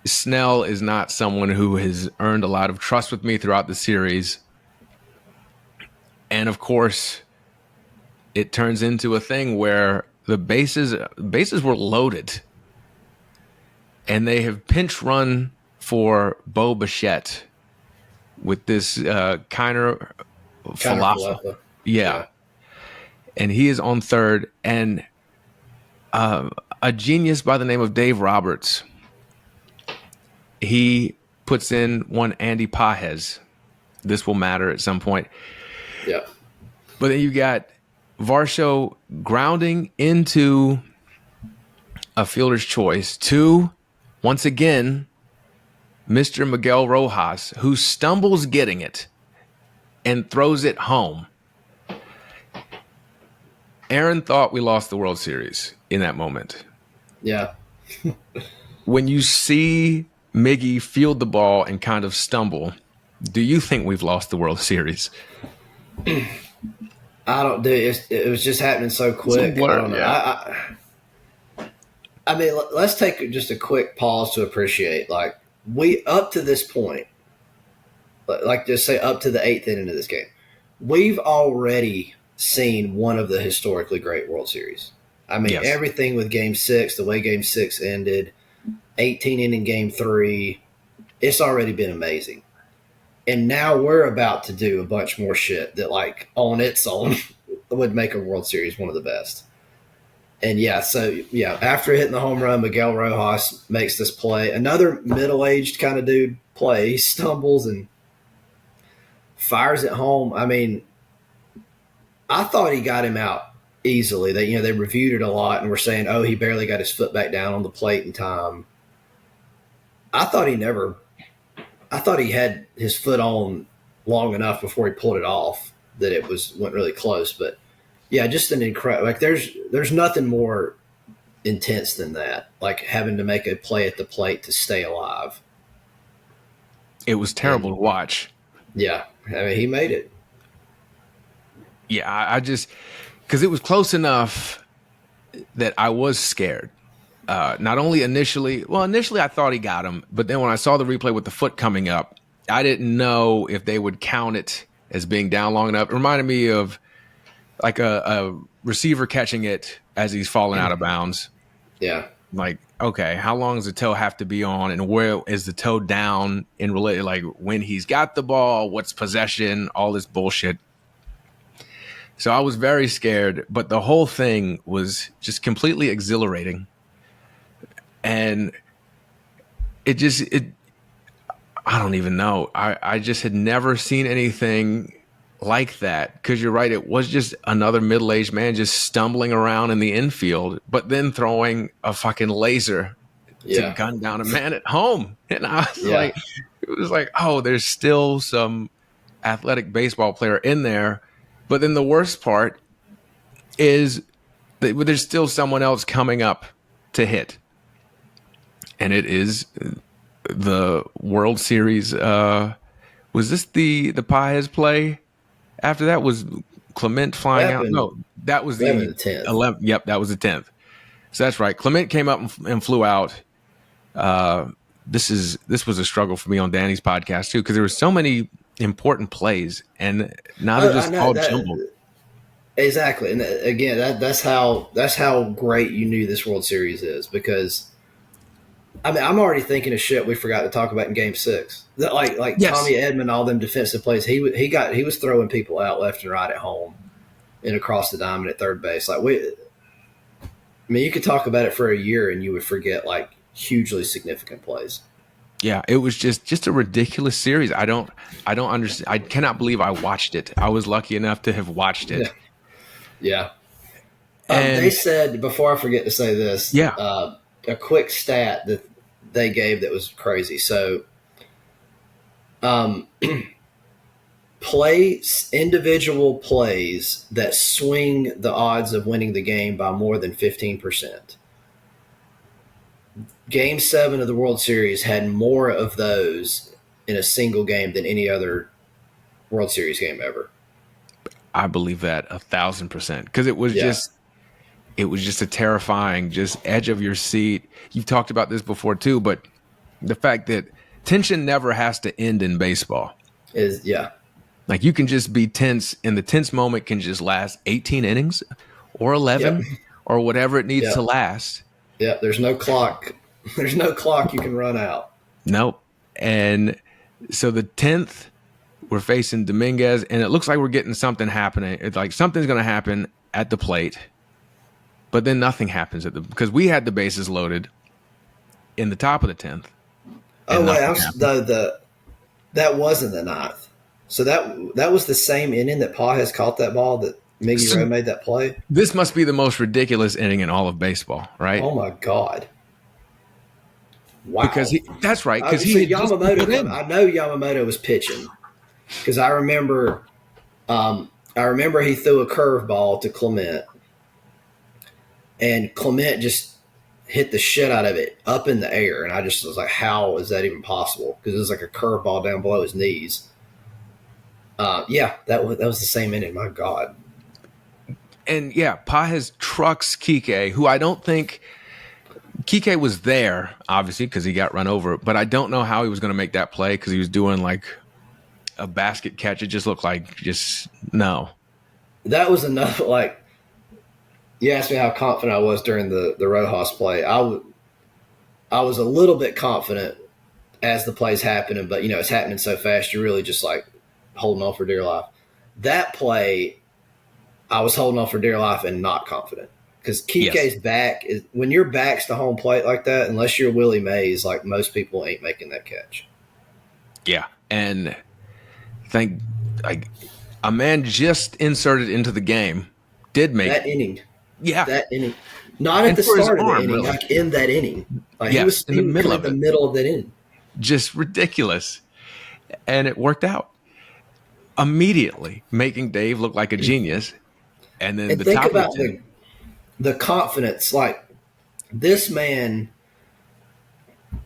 Snell is not someone who has earned a lot of trust with me throughout the series. And of course, it turns into a thing where the bases were loaded. And they have pinch run for Bo Bichette with this Kiner Falefa. Yeah. And he is on third. And a genius by the name of Dave Roberts, he puts in one Andy Pajes. This will matter at some point. Yeah. But then you got Varsho grounding into a fielder's choice to, once again, Mr. Miguel Rojas, who stumbles getting it and throws it home. Aaron thought we lost the World Series in that moment. Yeah. When you see Miggy field the ball and kind of stumble, do you think we've lost the World Series? I don't do it. It was just happening so quick. I don't know. Yeah. I mean, let's take just a quick pause to appreciate. Like, we, up to this point, like just say up to the eighth inning of this game, we've already seen one of the historically great World Series. I mean, everything with Game 6, the way Game 6 ended, 18 inning Game 3, it's already been amazing. And now we're about to do a bunch more shit that, like, on its own would make a World Series one of the best. And, after hitting the home run, Miguel Rojas makes this play. Another middle-aged kind of dude play. He stumbles and fires it home. I mean, I thought he got him out easily. They reviewed it a lot and were saying, oh, he barely got his foot back down on the plate in time. I thought he had his foot on long enough before he pulled it off that it went really close. But yeah, just an incredible. Like there's nothing more intense than that. Like having to make a play at the plate to stay alive. It was terrible to watch. Yeah, I mean he made it. Yeah, I just because it was close enough that I was scared. Not only initially I thought he got him, but then when I saw the replay with the foot coming up, I didn't know if they would count it as being down long enough. It reminded me of like a receiver catching it as he's falling out of bounds. Yeah. Like, okay, how long does the toe have to be on, and where is the toe down in related? Like when he's got the ball, what's possession, all this bullshit. So I was very scared, but the whole thing was just completely exhilarating. And I don't even know. I just had never seen anything like that, because you're right. It was just another middle-aged man just stumbling around in the infield, but then throwing a fucking laser to gun down a man at home. And I was it was like, oh, there's still some athletic baseball player in there. But then the worst part is that there's still someone else coming up to hit. And it is the World Series. Was this the Pajes play? After that was Clement flying out. No, that was the 10th. 11th. Yep, that was the 10th. So that's right. Clement came up and flew out. This was a struggle for me on Danny's podcast too, because there were so many important plays, and now they're just all jumbled. Exactly, and again, that's how great you knew this World Series is, because I mean, I'm already thinking of shit we forgot to talk about in Game 6. That like Yes. Tommy Edman, all them defensive plays. He was throwing people out left and right at home and across the diamond at third base. I mean, you could talk about it for a year and you would forget like hugely significant plays. Yeah, it was just a ridiculous series. I don't understand. I cannot believe I watched it. I was lucky enough to have watched Yeah, it. yeah. They And said, before I forget to say this, yeah, a quick stat that they gave that was crazy. So, um, individual plays that swing the odds of winning the game by more than 15%. Game 7 of the World Series had more of those in a single game than any other World Series game ever. I believe that 1,000% because Yeah. it was just a terrifying, just edge of your seat. You've talked about this before too, but the fact that tension never has to end in baseball. Yeah. Like you can just be tense, and the tense moment can just last 18 innings or Yep. 11 or whatever it needs to Yep. last. Yep. There's no clock. There's no clock you can run out. Nope. And so the 10th, we're facing Dominguez, and it looks like we're getting something happening. It's like something's going to happen at the plate, but then nothing happens because we had the bases loaded in the top of the 10th. Oh wait, that wasn't the ninth. So that was the same inning that Pa has caught that ball that Miggy Ro So made that play. this must be the most ridiculous inning in all of baseball, right? Oh my god! Because Wow. that's right. Because So he had just put Yamamoto, in. I know Yamamoto was pitching because I remember he threw a curveball to Clement, and Clement just hit the shit out of it up in the air, and I just was like, how is that even possible? Because it was like a curveball down below his knees. Yeah, that was the same inning. My God. And yeah, Pages trucks Kike, who I don't think Kike was there, obviously, because he got run over, but I don't know how he was going to make that play because he was doing like a basket catch. It just looked like no. That was enough. Like, you asked me how confident I was during the Rojas play. I was a little bit confident as the play's happening, but it's happening so fast, you're really just like holding on for dear life. That play, I was holding on for dear life and not confident because Kike's back is when your back's to home plate like that. Unless you're Willie Mays, like most people ain't making that catch. Yeah, and like a man just inserted into the game did make That inning. Yeah, That inning. Not at and the for his start of the arm, inning, really. like in that inning. Like Yes, in he the was middle in of the it, middle of that inning. just ridiculous, and it worked out immediately, making Dave look like a genius. And then And the think top of about the 10th, the confidence. Like this man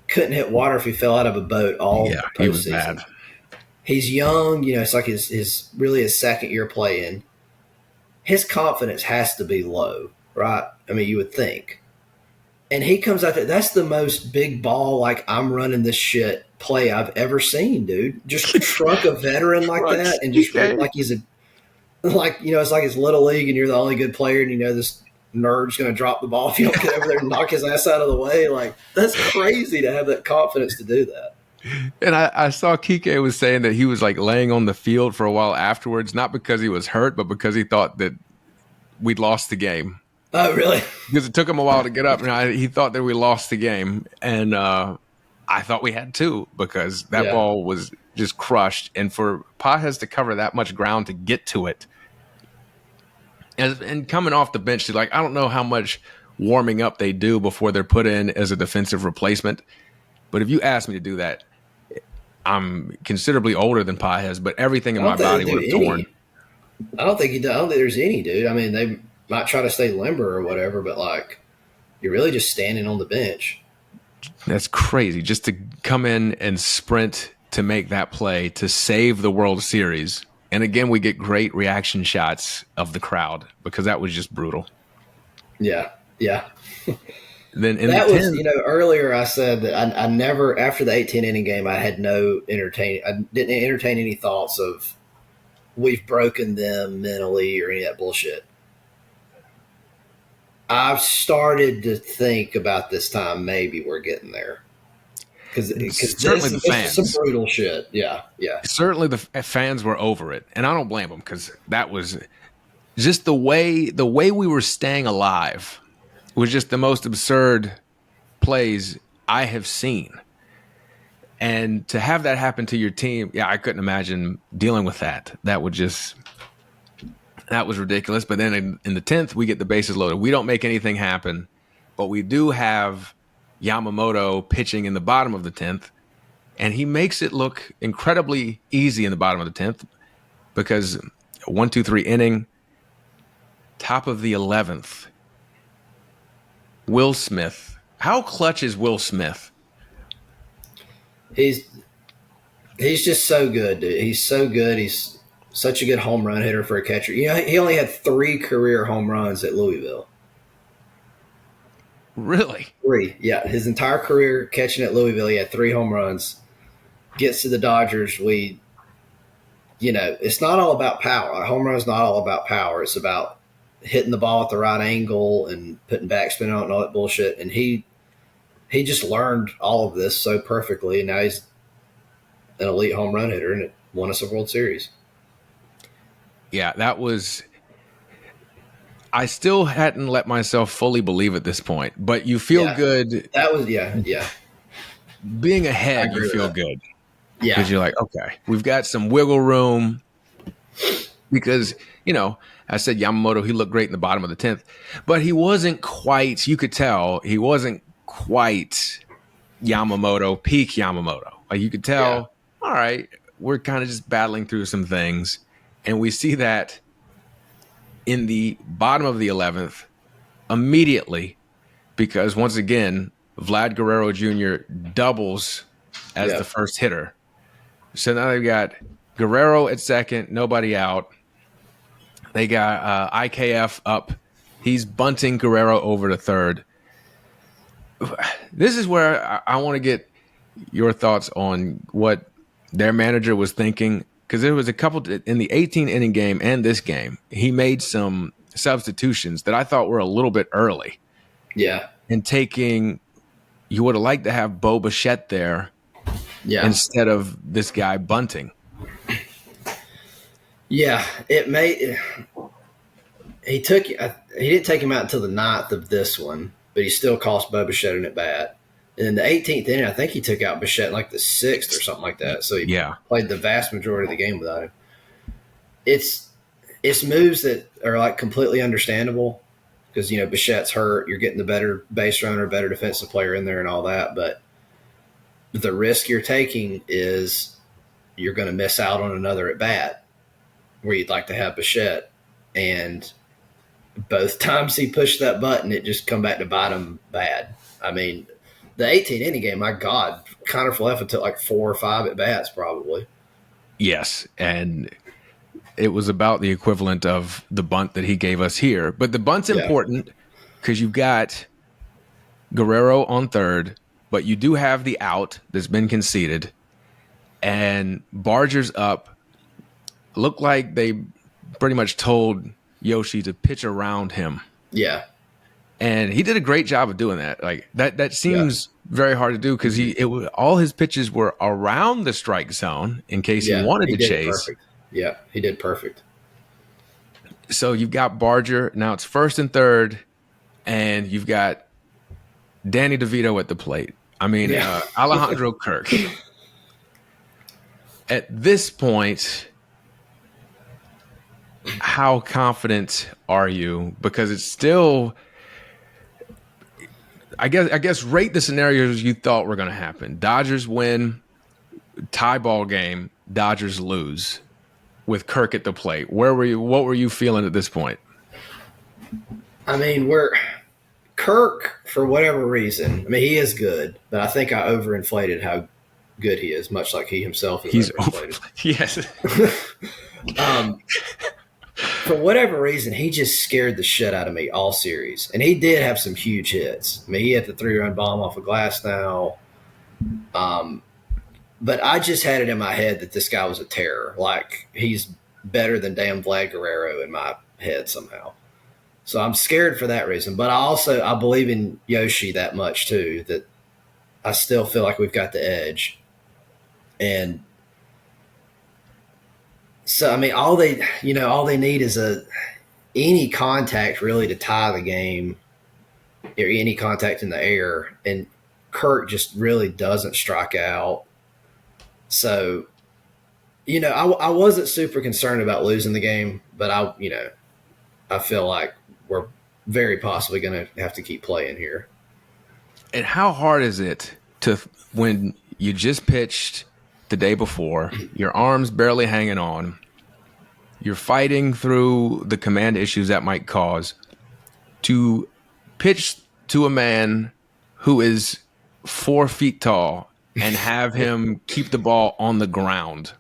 couldn't hit water if he fell out of a boat all yeah, he was bad. postseason. He's young, it's like his really his second year playing. His confidence has to be low, right? I mean, you would think. And he comes out there. That's the most big ball, like I'm running this shit play I've ever seen, dude. Just truck a veteran like that, and just like he's it's like it's little league, and you're the only good player, and this nerd's going to drop the ball if you don't get over there and knock his ass out of the way. Like that's crazy to have that confidence to do that. And I saw Kike was saying that he was like laying on the field for a while afterwards, not because he was hurt, but because he thought that we'd lost the game. Oh, really? Because it took him a while to get up, and he thought that we lost the game, and I thought we had too because that ball was just crushed, and for Pages to cover that much ground to get to it, and coming off the bench, like I don't know how much warming up they do before they're put in as a defensive replacement, but if you ask me to do that, I'm considerably older than Pages, but everything in my body would have torn. I don't think there's any, dude. I mean, they might try to stay limber or whatever, but like you're really just standing on the bench. That's crazy. Just to come in and sprint to make that play to save the World Series. And again, we get great reaction shots of the crowd because that was just brutal. Yeah. Yeah. Then that was, earlier I said that I never, after the 18 inning game, I didn't entertain any thoughts of we've broken them mentally or any of that bullshit. I've started to think about this time. Maybe we're getting there because Certainly the this was some fans. brutal shit. Yeah, yeah, Certainly the fans were over it, and I don't blame them because that was just the way we were staying alive was just the most absurd plays I have seen. And to have that happen to your team, yeah, I couldn't imagine dealing with that. That was ridiculous. But then in the 10th, we get the bases loaded. We don't make anything happen, but we do have Yamamoto pitching in the bottom of the 10th, and he makes it look incredibly easy in the bottom of the 10th because 1, 2, 3 inning, top of the 11th, Will Smith. How clutch is Will Smith? he's just so good, dude. He's so good. He's such a good home run hitter for a catcher. You know, he only had 3 career home runs at Louisville. Really? 3, yeah. His entire career catching at Louisville, he had 3 home runs. Gets to the Dodgers, it's not all about power. A home run is not all about power. It's about hitting the ball at the right angle and putting backspin on it and all that bullshit. And he just learned all of this so perfectly. And now he's an elite home run hitter and it won us a World Series. Yeah, that was. I still hadn't let myself fully believe at this point, but you feel good. That was, yeah. Being ahead, you feel good. Yeah. Because you're like, okay, we've got some wiggle room. Because, I said Yamamoto, he looked great in the bottom of the 10th, but he wasn't quite, you could tell, he wasn't quite Yamamoto, peak Yamamoto. Like you could tell, all right, we're kind of just battling through some things. And we see that in the bottom of the 11th immediately because once again, Vlad Guerrero Jr. doubles as the first hitter. So now they've got Guerrero at second, nobody out. They got IKF up. He's bunting Guerrero over to third. This is where I want to get your thoughts on what their manager was thinking. Because there was a couple in the 18-inning game and this game, he made some substitutions that I thought were a little bit early. Yeah. And you would have liked to have Bo Bichette there instead of this guy bunting. Yeah, he didn't take him out until the 9th of this one, but he still cost Bo Bichette an at bat. And in the 18th inning, I think he took out Bichette in like the 6th or something like that. So he played the vast majority of the game without him. It's moves that are like completely understandable because, Bichette's hurt. You're getting the better base runner, better defensive player in there and all that. But the risk you're taking is you're going to miss out on another at bat where you'd like to have Bichette. And both times he pushed that button, it just come back to bite him bad. I mean, the 18-inning game, my God, Connor Falefa took like 4 or 5 at bats probably. Yes, and it was about the equivalent of the bunt that he gave us here. But the bunt's important because you've got Guerrero on third, but you do have the out that's been conceded, and Barger's up. Looked like they pretty much told Yoshi to pitch around him. Yeah. And he did a great job of doing that. Like that seems very hard to do because all his pitches were around the strike zone in case he wanted to chase. Perfect. Yeah, he did perfect. So you've got Barger. Now it's first and third, and you've got Danny DeVito at the plate. I mean, Alejandro Kirk. At this point, how confident are you? Because it's still... I guess rate the scenarios you thought were going to happen. Dodgers win, tie ball game, Dodgers lose with Kirk at the plate. What were you feeling at this point? I mean, Kirk, for whatever reason, I mean, he is good, but I think I overinflated how good he is, much like he himself is overinflated. Yes. For whatever reason, he just scared the shit out of me all series. And he did have some huge hits. I mean, he had the 3-run bomb off of glass now. But I just had it in my head that this guy was a terror. Like, he's better than damn Vlad Guerrero in my head somehow. So I'm scared for that reason. But I believe in Yoshi that much too, that I still feel like we've got the edge. And so, I mean, all they need is any contact really to tie the game, or any contact in the air. And Kirk just really doesn't strike out. So, I wasn't super concerned about losing the game, but I feel like we're very possibly going to have to keep playing here. And how hard is it when you just pitched the day before, your arms barely hanging on, you're fighting through the command issues that might cause, to pitch to a man who is 4 feet tall and have him keep the ball on the ground?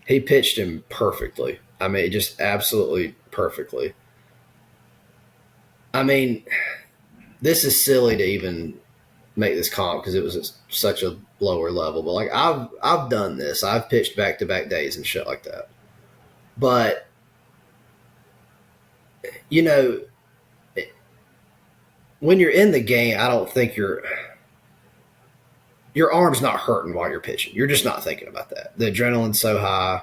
He pitched him perfectly. I mean, just absolutely perfectly. I mean, this is silly to even make this comp because it was such a lower level. But like I've done this. I've pitched back-to-back days and shit like that. But when you're in the game, I don't think your arm's not hurting while you're pitching. You're just not thinking about that. The adrenaline's so high.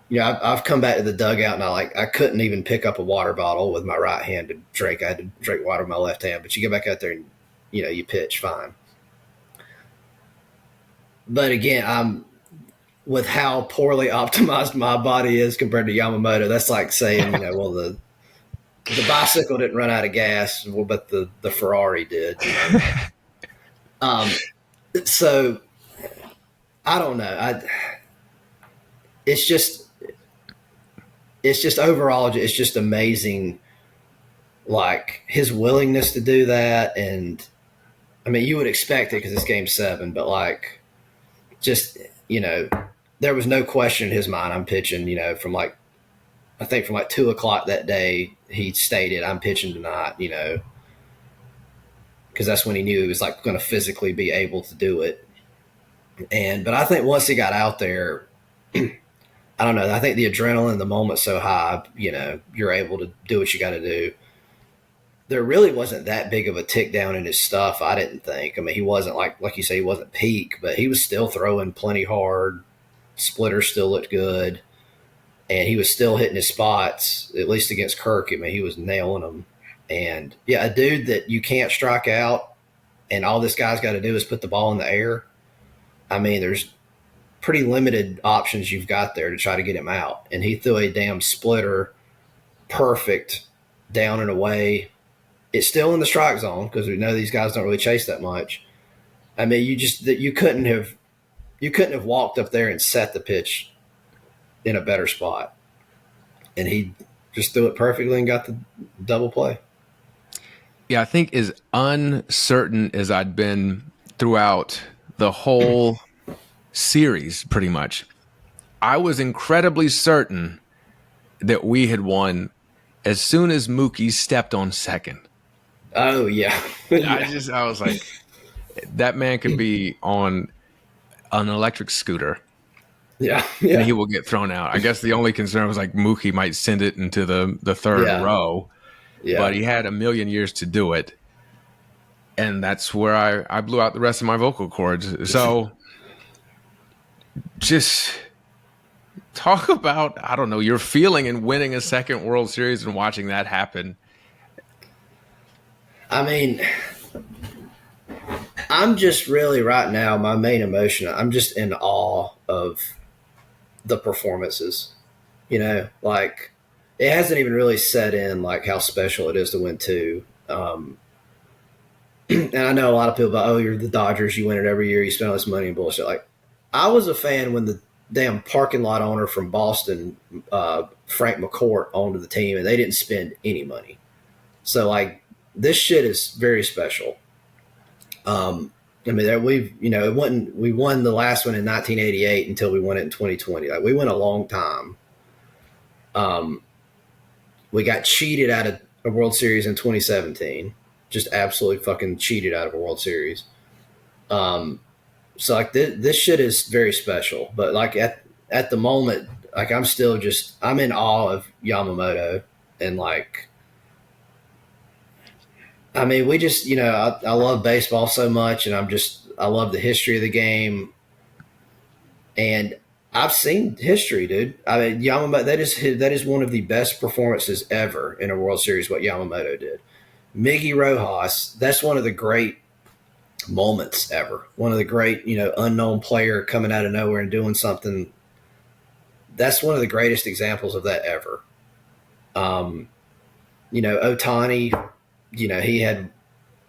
I've come back to the dugout and I couldn't even pick up a water bottle with my right hand to drink. I had to drink water with my left hand. But you get back out there and you pitch fine. But again, I'm with how poorly optimized my body is compared to Yamamoto. That's like saying, well, the bicycle didn't run out of gas, but the Ferrari did. So I don't know. It's just overall, it's just amazing, like his willingness to do that. And I mean, you would expect it because it's game 7, but like, just, there was no question in his mind. I'm pitching, from like 2 o'clock that day, he stated, I'm pitching tonight, because that's when he knew he was like going to physically be able to do it. But I think once he got out there, I don't know. I think the adrenaline, the moment's so high, you're able to do what you got to do. There really wasn't that big of a tick down in his stuff, I didn't think. I mean, he wasn't like you say, he wasn't peak, but he was still throwing plenty hard. Splitter still looked good. And he was still hitting his spots, at least against Kirk. I mean, he was nailing them. And, yeah, a dude that you can't strike out and all this guy's got to do is put the ball in the air. I mean, there's pretty limited options you've got there to try to get him out. And he threw a damn splitter, perfect, down and away. It's still in the strike zone because we know these guys don't really chase that much. I mean, you couldn't have walked up there and set the pitch in a better spot. And he just threw it perfectly and got the double play. Yeah, I think as uncertain as I'd been throughout the whole series, pretty much, I was incredibly certain that we had won as soon as Mookie stepped on second. Oh, yeah. I was like, that man could be on an electric scooter. Yeah. And he will get thrown out. I guess the only concern was like Mookie might send it into the third row. Yeah. But he had a million years to do it. And that's where I blew out the rest of my vocal cords. So just talk about, I don't know, your feeling in winning a second World Series and watching that happen. I mean, I'm just really right now, my main emotion, I'm just in awe of the performances. Like it hasn't even really set in like how special it is to win 2. And I know a lot of people go, oh, you're the Dodgers, you win it every year, you spend all this money and bullshit. Like I was a fan when the damn parking lot owner from Boston, Frank McCourt, owned the team and they didn't spend any money. So like this shit is very special. I mean, we won the last one in 1988 until we won it in 2020. Like we went a long time. We got cheated out of a World Series in 2017. Just absolutely fucking cheated out of a World Series. So like this shit is very special. But like at the moment, like I'm in awe of Yamamoto and like I mean, we just, I love baseball so much, and I love the history of the game. And I've seen history, dude. I mean, Yamamoto, that is one of the best performances ever in a World Series, what Yamamoto did. Miggy Rojas, that's one of the great moments ever. One of the great, unknown player coming out of nowhere and doing something. That's one of the greatest examples of that ever. Ohtani, he had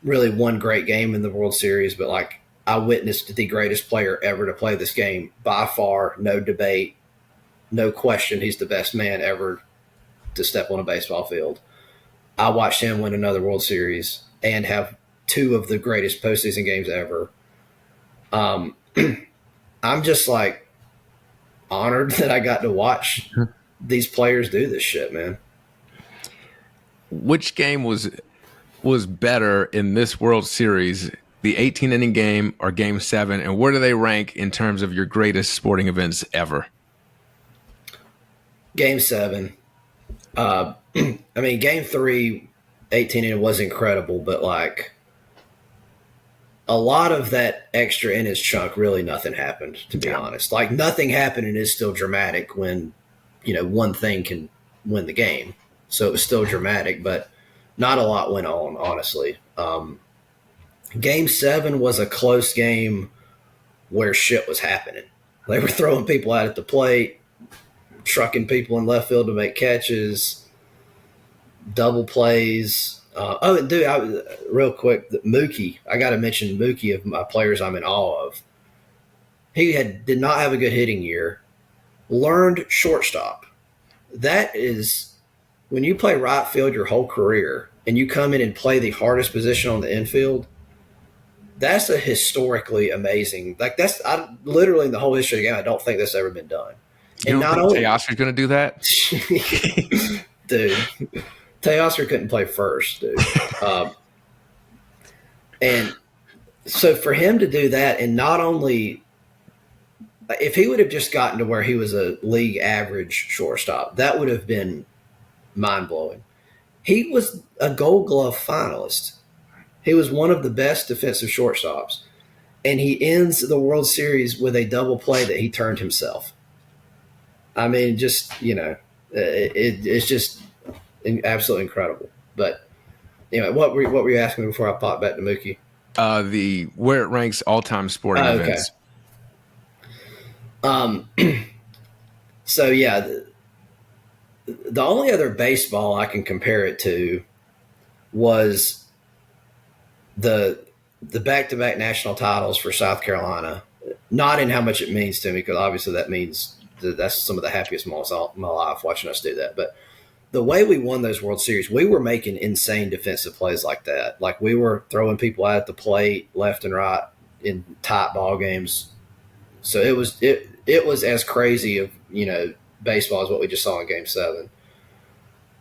really one great game in the World Series, but like I witnessed the greatest player ever to play this game by far, no debate, no question. He's the best man ever to step on a baseball field. I watched him win another World Series and have two of the greatest postseason games ever. I'm just like honored that I got to watch these players do this shit, man. Which game was better in this World Series, the 18-inning game or Game 7, and where do they rank in terms of your greatest sporting events ever? Game 7. I mean, Game 3, 18-inning was incredible, but like a lot of that extra innings chunk, really nothing happened, to be honest. Like nothing happened, and it's still dramatic when, one thing can win the game. So it was still dramatic, but not a lot went on, honestly. Game 7 was a close game where shit was happening. They were throwing people out at the plate, trucking people in left field to make catches, double plays. Real quick, Mookie. I got to mention Mookie of my players I'm in awe of. He did not have a good hitting year. Learned shortstop. That is, when you play right field your whole career and you come in and play the hardest position on the infield, that's a historically amazing. Like literally in the whole history of the game, I don't think that's ever been done. You don't think Teoscar's going to do that? Dude, Teoscar couldn't play first, dude. And so for him to do that, and not only if he would have just gotten to where he was a league average shortstop, that would have been mind-blowing. He was a Gold Glove finalist. He was one of the best defensive shortstops. And he ends the World Series with a double play that he turned himself. I mean, just, it's just absolutely incredible. But, what were you asking me before I popped back to Mookie? Where it ranks all-time sporting events. So, yeah, the only other baseball I can compare it to was the back-to-back national titles for South Carolina. Not in how much it means to me, because obviously that means that's some of the happiest moments of my life watching us do that. But the way we won those World Series, we were making insane defensive plays like that. Like we were throwing people out at the plate left and right in tight ball games. So it was as crazy of, baseball as what we just saw in Game 7.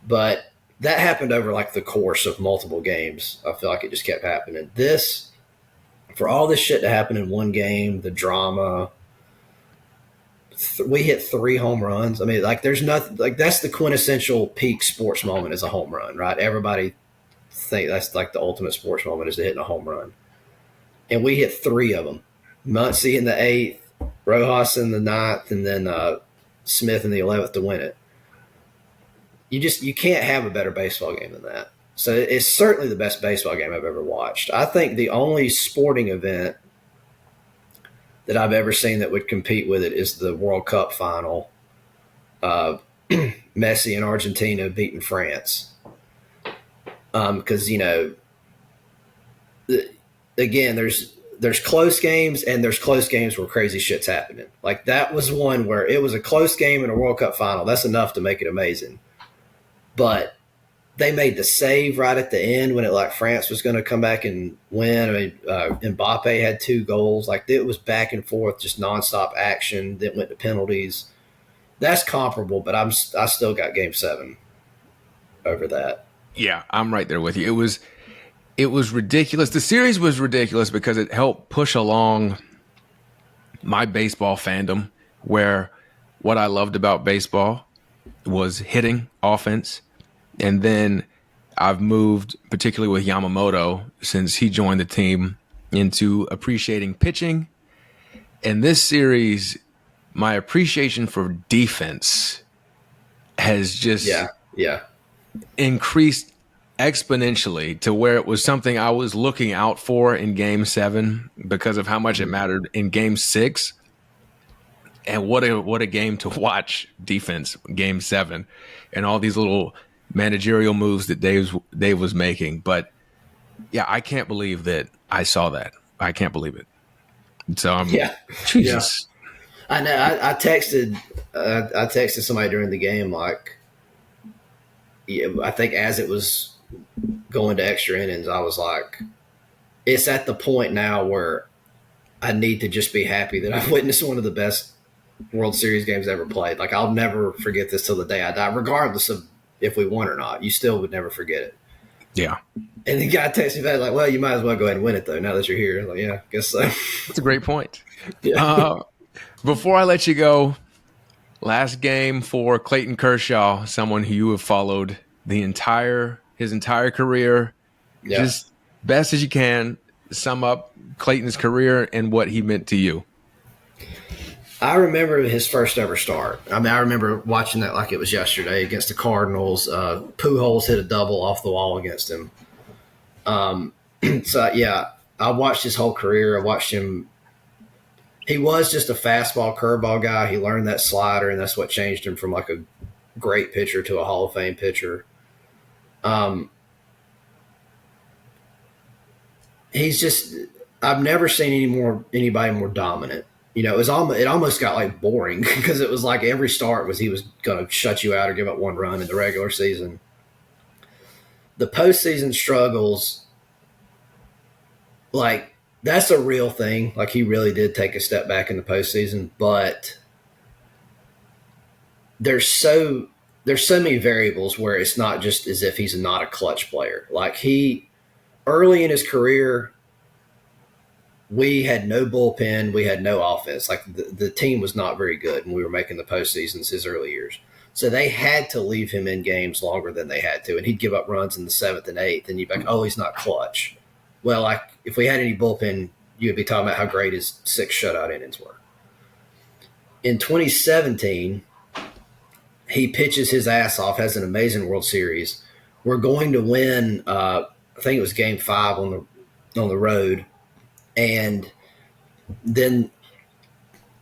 But that happened over like the course of multiple games. I feel like it just kept happening. For all this shit to happen in one game, the drama, we hit 3 home runs. I mean, like there's nothing, like that's the quintessential peak sports moment is a home run, right? Everybody think that's like the ultimate sports moment is hitting a home run. And we hit 3 of them. Muncy in the 8th, Rojas in the 9th, and then Smith in the 11th to win it. You can't have a better baseball game than that. So it's certainly the best baseball game I've ever watched. I think the only sporting event that I've ever seen that would compete with it is the World Cup final. Messi and Argentina beating France. Because, again, there's close games and there's close games where crazy shit's happening. Like that was one where it was a close game in a World Cup final. That's enough to make it amazing. But they made the save right at the end when France was going to come back and win. I mean, Mbappe had 2 goals. Like it was back and forth, just nonstop action. Then went to penalties. That's comparable, but I still got Game 7 over that. Yeah, I'm right there with you. It was ridiculous. The series was ridiculous because it helped push along my baseball fandom, where what I loved about baseball was hitting, offense. And then I've moved, particularly with Yamamoto, since he joined the team, into appreciating pitching. In this series, my appreciation for defense has just Yeah. increased exponentially to where it was something I was looking out for in game 7 because of how much it mattered in game 6. And what a game to watch defense game 7 and all these little managerial moves that Dave was making. But yeah, I can't believe that I saw that. I can't believe it. So I'm Jesus. I know. I texted somebody during the game, like, I think as it was going to extra innings, I was like, it's at the point now where I need to just be happy that I've witnessed one of the best World Series games ever played. Like, I'll never forget this till the day I die, regardless of if we won or not. You still would never forget it. Yeah. And the guy texted me back like, well, you might as well go ahead and win it, though, now that you're here. I'm like, yeah, I guess so. That's a great point. Yeah. Before I let you go, last game for Clayton Kershaw, someone who you have followed his entire career. Yeah. Just best as you can, sum up Clayton's career and what he meant to you. I remember his first ever start. I mean, I remember watching that like it was yesterday against the Cardinals. Pujols hit a double off the wall against him. So, yeah, I watched his whole career. I watched him. He was just a fastball, curveball guy. He learned that slider, and that's what changed him from like a great pitcher to a Hall of Fame pitcher. He's just – I've never seen anybody more dominant. You know, it almost got like boring because it was like every start he was going to shut you out or give up one run in the regular season. The postseason struggles, like, that's a real thing. Like, he really did take a step back in the postseason, but there's so many variables where it's not just as if he's not a clutch player. Like, early in his career, we had no bullpen. We had no offense. Like, the team was not very good when we were making the postseasons his early years. So they had to leave him in games longer than they had to. And he'd give up runs in the 7th and 8th. And you'd be like, oh, he's not clutch. Well, like, if we had any bullpen, you'd be talking about how great his 6 shutout innings were. In 2017, he pitches his ass off, has an amazing World Series. We're going to win, I think it was Game 5 on the road. And then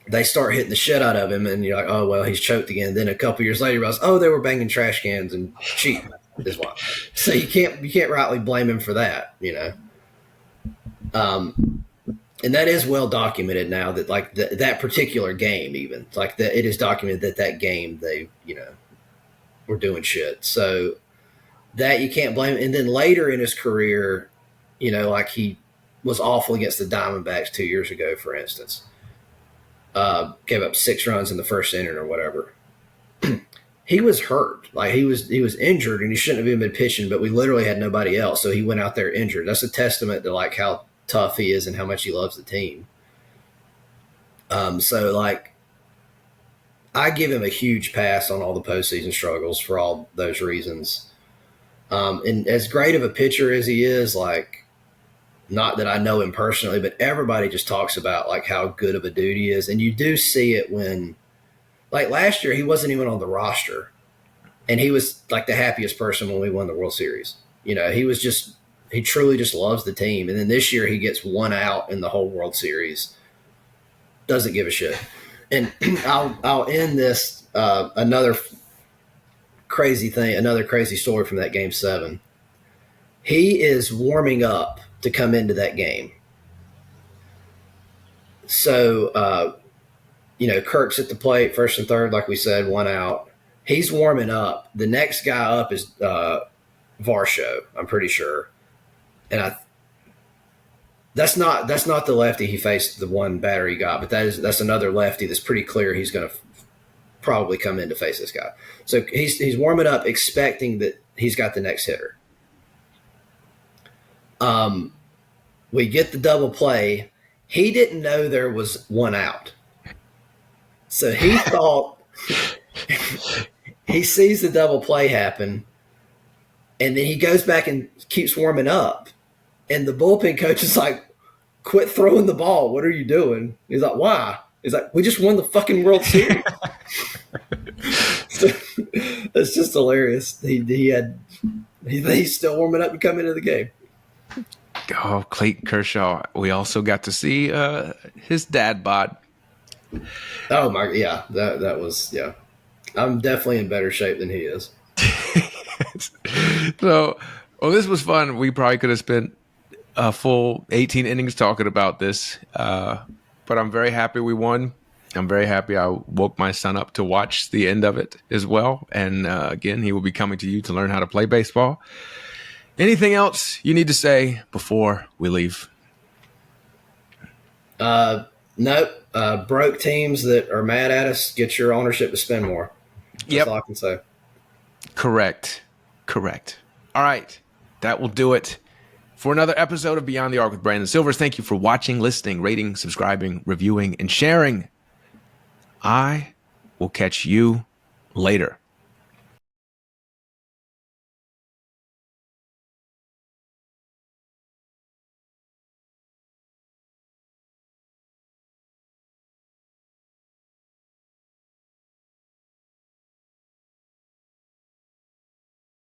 they start hitting the shit out of him, and you're like, oh, well, he's choked again. Then a couple years later, you realize, oh, they were banging trash cans and cheating as well. So you can't rightly blame him for that, you know. And that is well documented now that, like, that particular game, even like that, it is documented that game they, you know, were doing shit. So that you can't blame him. And then later in his career, you know, like, he was awful against the Diamondbacks 2 years ago, for instance. Gave up 6 runs in the first inning or whatever. He was hurt. Like, he was injured, and he shouldn't have even been pitching, but we literally had nobody else, so he went out there injured. That's a testament to, like, how tough he is and how much he loves the team. So, like, I give him a huge pass on all the postseason struggles for all those reasons. And as great of a pitcher as he is, like, not that I know him personally, but everybody just talks about, like, how good of a dude he is. And you do see it when, like, last year he wasn't even on the roster. And he was, like, the happiest person when we won the World Series. You know, he truly just loves the team. And then this year he gets 1 out in the whole World Series. Doesn't give a shit. And I'll end this, another crazy story from that Game 7. He is warming up to come into that game. So, you know, Kirk's at the plate, first and third, like we said, 1 out. He's warming up. The next guy up is Varsho, I'm pretty sure. And that's not the lefty he faced, the one batter he got, but that's another lefty that's pretty clear he's going to probably come in to face this guy. So he's warming up expecting that he's got the next hitter. We get the double play. He didn't know there was 1 out. So he thought he sees the double play happen. And then he goes back and keeps warming up. And the bullpen coach is like, quit throwing the ball. What are you doing? He's like, why? He's like, we just won the fucking World Series. So, it's just hilarious. He's still warming up and coming into the game. Oh, Clayton Kershaw. We also got to see his dad bod. Oh my, yeah, that was, yeah. I'm definitely in better shape than he is. So, well, this was fun. We probably could have spent a full 18 innings talking about this, but I'm very happy we won. I'm very happy I woke my son up to watch the end of it as well. And again, he will be coming to you to learn how to play baseball. Anything else you need to say before we leave? Nope. Broke teams that are mad at us, get your ownership to spend more. That's all I can say. Correct. All right. That will do it for another episode of Beyond the Arc with Brandon Silvers. Thank you for watching, listening, rating, subscribing, reviewing, and sharing. I will catch you later.